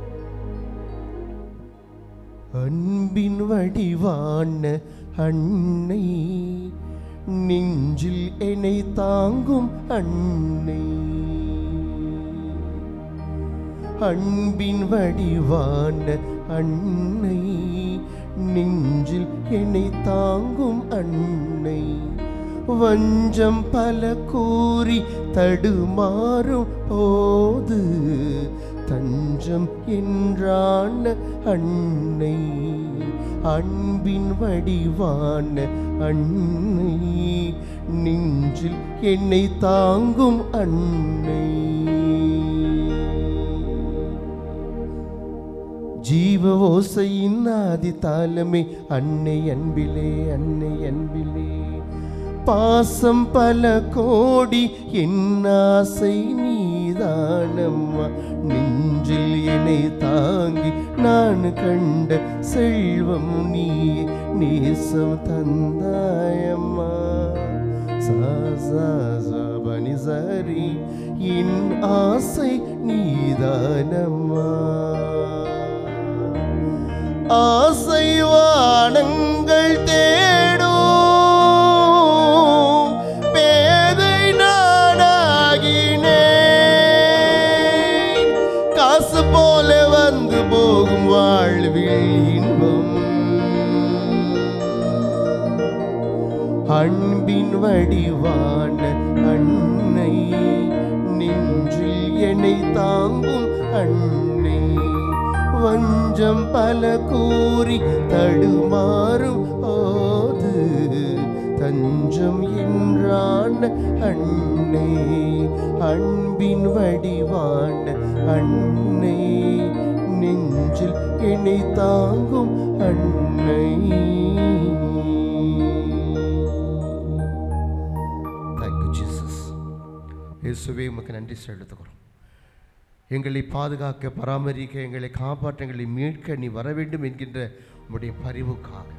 அன்பின் வடிவான அன்னை, நெஞ்சில் என்னை தாங்கும் அன்னை. அன்பின் வடிவான அன்னை, நெஞ்சில் என்னை தாங்கும் அன்னை. வஞ்சம் பல கூறி தடுமாறும் போது தஞ்சம் என்றான அன்னை. அன்பின் வடிவான அன்னை, நெஞ்சில் என்னை தாங்கும் அன்னை. ஜீவ ஓசையின் ஆதி தாளமே அன்னை அன்பிலே, அன்னை அன்பிலே. பாசம் பல கோடி என் ஆசை நீதானம்மா. நெஞ்சில் என்னை தாங்கி நான் கண்ட செல்வம் நீ, நேசம் தந்தாயம்மா. சாபனி சரி என் ஆசை நீதானம்மா. ஆசை வானங்கள் தேடும் பேதை நானாகினேன். காசு போல வந்து போகும் வாழ்வில் இன்பம். அன்பின் வடிவான அன்னை, நெஞ்சில் என்னை தாங்கும் அன்னை. வஞ்சம் பல கூறி தடுமாறும் போது தஞ்சம் என்றான அன்னை. அன்பின் வடிவான அன்னை, நெஞ்சில் என்னை தாங்கும் அன்னை. Thank you Jesus. இயேசுவே உமக்கு நன்றி செலுத்துகிறோம். எங்களை பாதுகாக்க, பராமரிக்க, எங்களை காப்பாற்ற, எங்களை மீட்க நீ வர வேண்டும் என்கின்ற உம்முடைய பரிவுக்காக,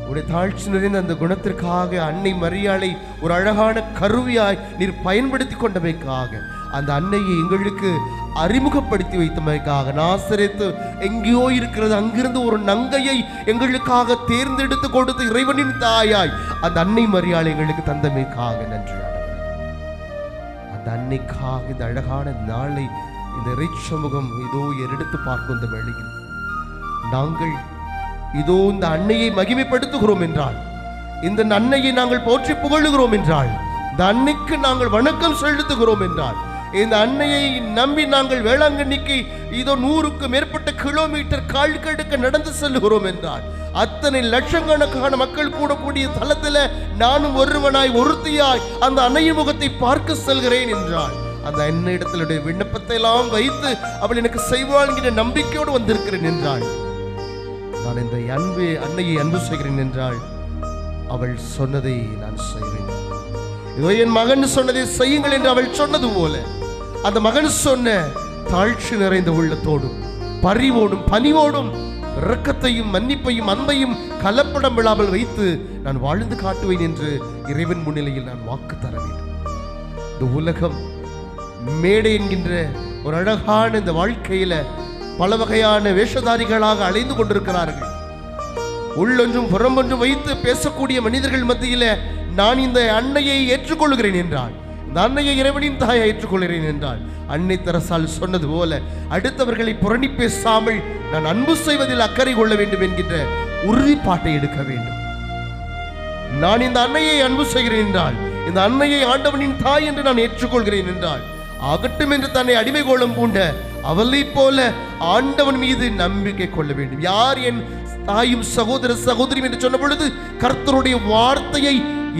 உடைய தாழ்ச்சி நிறைந்த அந்த குணத்திற்காக, அன்னை மரியாளை ஒரு அழகான கருவியாய் நீர் பயன்படுத்தி கொண்டமைக்காக, அந்த அன்னையை எங்களுக்கு அறிமுகப்படுத்தி வைத்தமைக்காக, நாசரேத்து எங்கேயோ இருக்கிறது அங்கிருந்து ஒரு நங்கையை எங்களுக்காக தேர்ந்தெடுத்து கொடுத்து இறைவனின் தாயாய் அந்த அன்னை மரியாளை எங்களுக்கு தந்தமைக்காக நன்றி. அன்னைக்காக இந்த அழகான நாளை, இந்த இறைச்சமூகம் இதோ எடுத்து பார்க்கும் இந்த வேளையில் நாங்கள் இதோ இந்த அன்னையை மகிமைப்படுத்துகிறோம் என்றால், இந்த அன்னையை நாங்கள் போற்றி புகழுகிறோம் என்றால், இந்த அன்னைக்கு நாங்கள் வணக்கம் செலுத்துகிறோம் என்றால், இந்த அன்னையை நம்பி நாங்கள் வேளாங்கண்ணிக்கு இதோ 100க்கு மேற்பட்ட கிலோமீட்டர் கால் கடுக்க நடந்து செல்லுகிறோம் என்றால், அத்தனை லட்சக்கணக்கான மக்கள் கூடக்கூடிய தளத்தில் நானும் ஒருவனாய் ஒருத்தியாய் அந்த அன்னையின் முகத்தை பார்க்க செல்கிறேன் என்றால், அந்த அன்னை இடத்திலுடைய விண்ணப்பத்தை எல்லாம் வைத்து அவள் எனக்கு செய்வாள் என்கிற நம்பிக்கையோடு வந்திருக்கிறேன் என்றால், நான் இந்த அன்னையை அன்பு செய்கிறேன் என்றால், அவள் சொன்னதை நான் செய்வேன். இதோ என் மகன் சொன்னதை செய்யுங்கள் என்று அவள் சொன்னது போல, அந்த மகன் சொன்ன தாழ்ச்சி நிறைந்த உள்ளத்தோடும் பரிவோடும் பணிவோடும் இரக்கத்தையும் மன்னிப்பையும் அன்பையும் கலப்படம் விழாமல் வைத்து நான் வாழ்ந்து காட்டுவேன் என்று இறைவன் முன்னிலையில் நான் வாக்கு தர வேண்டும். இந்த உலகம் மேடை என்கின்ற ஒரு அழகான இந்த வாழ்க்கையில பல வகையான வேஷதாரிகளாக அலைந்து கொண்டிருக்கிறார்கள். உள்ளொன்றும் புறம்பொன்றும் வைத்து பேசக்கூடிய மனிதர்கள் மத்தியில நான் இந்த அன்னையை ஏற்றுக்கொள்கிறேன் என்றால், இந்த அன்னையை இறைவனின் தாயை ஏற்றுக்கொள்கிறேன் என்றால், அன்னை தெரசால் சொன்னது போல அடுத்தவர்களை புரணி பேசாமல் நான் அன்பு செய்வதில் அக்கறை கொள்ள வேண்டும் என்கின்ற உறுதிப்பாட்டை எடுக்க வேண்டும். நான் இந்த அன்னையை அன்பு செய்கிறேன் என்றால், இந்த அன்னையை ஆண்டவனின் தாய் என்று நான் ஏற்றுக்கொள்கிறேன் என்றால், ஆகட்டும் என்று தன்னை அடிமை கோலம் பூண்ட அவளை போல ஆண்டவன் மீது நம்பிக்கை கொள்ள வேண்டும். யார் என் தாயும் சகோதர சகோதரியும் என்று சொன்ன பொழுது கர்த்தருடைய வார்த்தையை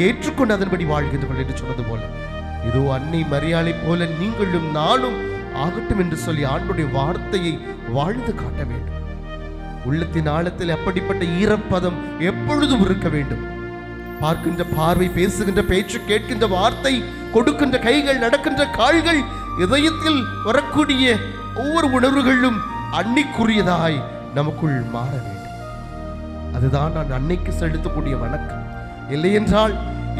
ஏற்றுக்கொண்டு அதன்படி வாழ்கின்றவர்கள் என்று சொன்னது போல, இதோ அன்னை மரியாளை போல நீங்களும் நானும் ஆகட்டும் என்று சொல்லி ஆண்டுடைய வார்த்தையை வாழ்ந்து காட்ட வேண்டும். உள்ளத்தின் ஆழத்தில் அப்படிப்பட்ட ஈரப்பதம் எப்பொழுதும் இருக்க வேண்டும். பார்க்கின்ற பார்வை, பேசுகின்ற பேச்சு, கேட்கின்ற வார்த்தை, கொடுக்கின்ற கைகள், நடக்கின்ற கால்கள், இதயத்தில் வரக்கூடிய ஒவ்வொரு உணர்வுகளும் அன்னைக்குரியதாய் நமக்குள் மாற வேண்டும். அதுதான் நான் அன்னைக்கு செலுத்தக்கூடிய வணக்கம். இல்லை என்றால்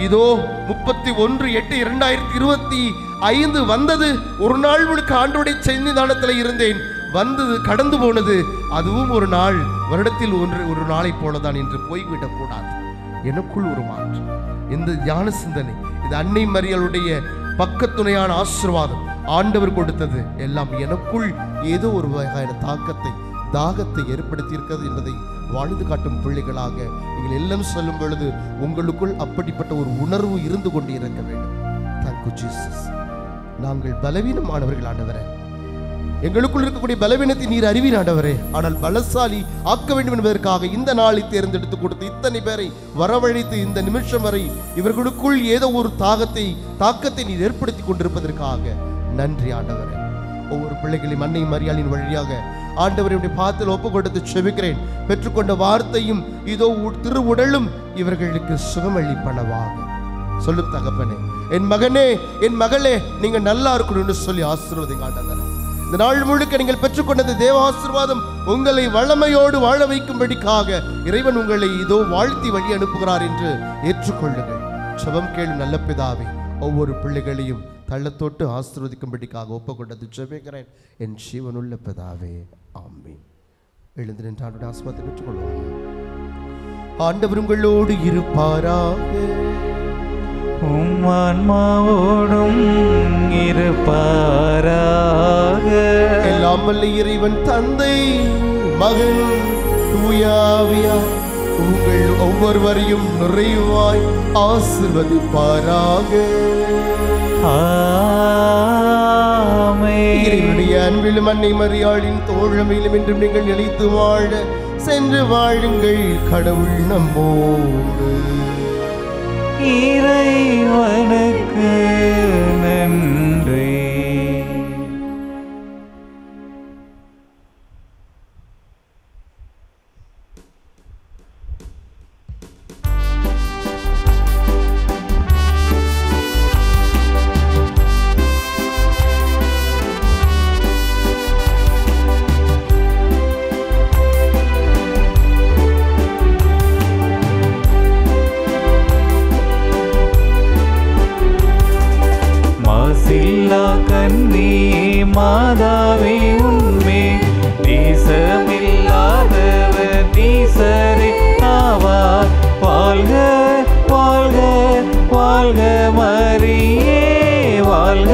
இதோ 31/8/2025 5 வந்தது. ஒரு நாள் முழுக்க ஆண்டவருடைய சன்னிதானத்தில் இருந்தேன். வந்தது கடந்து போனது. அதுவும் ஒரு நாள், வருடத்தில் ஒரு நாளை போலதான் என்று போய்விடக் கூடாது. எனக்குள் ஒரு மாற்றம். இந்த ஞான சிந்தனை, இது அன்னை மரியாளுடைய பக்கத்துணையான ஆசீர்வாதம், ஆண்டவர் கொடுத்தது எல்லாம் எனக்குள் ஏதோ ஒரு வகையான தாகத்தை ஏற்படுத்தி இருக்கிறது என்பதை வாழ்ந்து காட்டும் பிள்ளைகளாக நீங்கள் எல்லாம் சொல்லும் பொழுது உங்களுக்குள் அப்படிப்பட்ட ஒரு உணர்வு இருந்து கொண்டு இருக்க வேண்டும். Thank you Jesus. நாங்கள் பலவீனமானவர்கள் ஆண்டவரே, எங்களுக்குள் இருக்கக்கூடிய பலவீனத்தை நீர் அறிவீர் ஆண்டவரே. ஆனால் பலசாலி ஆக்க வேண்டும் என்பதற்காக இந்த நாளை தேர்ந்தெடுத்து கொடுத்து இத்தனை பேரை வரவழைத்து இந்த நிமிஷம் வரை இவர்களுக்குள் ஏதோ ஒரு தாக்கத்தை நீர் ஏற்படுத்தி கொண்டிருப்பதற்காக நன்றி ஆண்டவரே. ஒவ்வொரு பிள்ளைகளையும் அன்னை மரியாளின் வழியாக ஆண்டவருடைய பாதத்தில் ஒப்பு கொடுத்து செபிக்கிறேன். பெற்றுக்கொண்ட வார்த்தையும் இதோ திருவுடலும் இவர்களுக்கு சுகமளிப்பனவாக. சொல்லும் தகப்பனே, என் மகனே, என் மகளே, நீங்க நல்லா இருக்கணும்னு சொல்லி ஆசீர்வதிங்க ஆண்டவரே. இந்த நாள் முழுக்க நீங்கள் பெற்றுக்கொண்டது தேவ ஆசீர்வாதம் உங்களை வளமையோடு வாழ வைக்கும்படிக்காக இறைவன் உங்களை இதோ வாழ்த்தி வழி அனுப்புகிறார் என்று ஏற்றுக்கொள்ளுங்கள். ஜெபம் கேளு நல்ல பிதாவே. ஒவ்வொரு பிள்ளைகளையும் தள்ளத்தொட்டு ஆசீர்வதிக்கும்படிக்காக ஒப்புக்கொண்டது ஜெபிக்கிறேன் என் ஜீவனுள்ள பிதாவே, ஆமென். எழுந்து நின்று ஆண்டவருடைய ஆசீர்வாதத்தை பெற்றுக்கொள்வோம். ஆண்டவர் உங்களோடு இருப்பாராக, உம் ஆன்மாவோடும் இருப்பாராக. எல்லாம் வல்ல இறைவன் தந்தை, மகன், தூய ஆவியார் உங்கள் ஒவ்வொருவரையும் நிறைவாய் ஆசீர்வதிப்பாராக. இறைவனுடைய அன்பிலும் அன்னை மரியாளின் தோழமையிலும் என்றும் நீங்கள் நிலைத்து வாழ சென்று வாழுங்கள். கடவுள் நம்மோடு. இறைவனுக்கு நன்றி. கன்னி மாதாவே உண்மை நேசமில்லாதவர் நேசரே ஆவார். வாழ்க வாழ்க வாழ்க மரியே, வாழ்க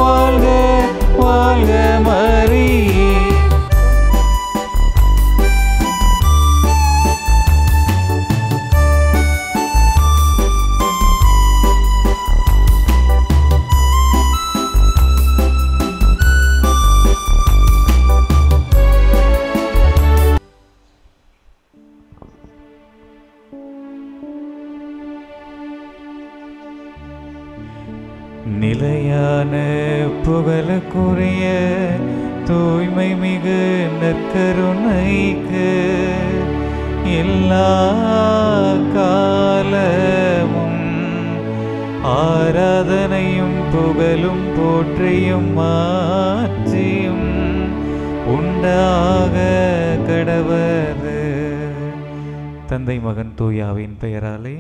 வாழ்க வாழ்க மரியே. நிலையான புகழுக்குரிய தூய்மை மிகு நற்கருணைக்கு எல்லா காலமும் ஆராதனையும் புகழும் போற்றியும் மாற்றியும் உண்டாக கடவது. தந்தை மகன் தூயாவின் பெயராலே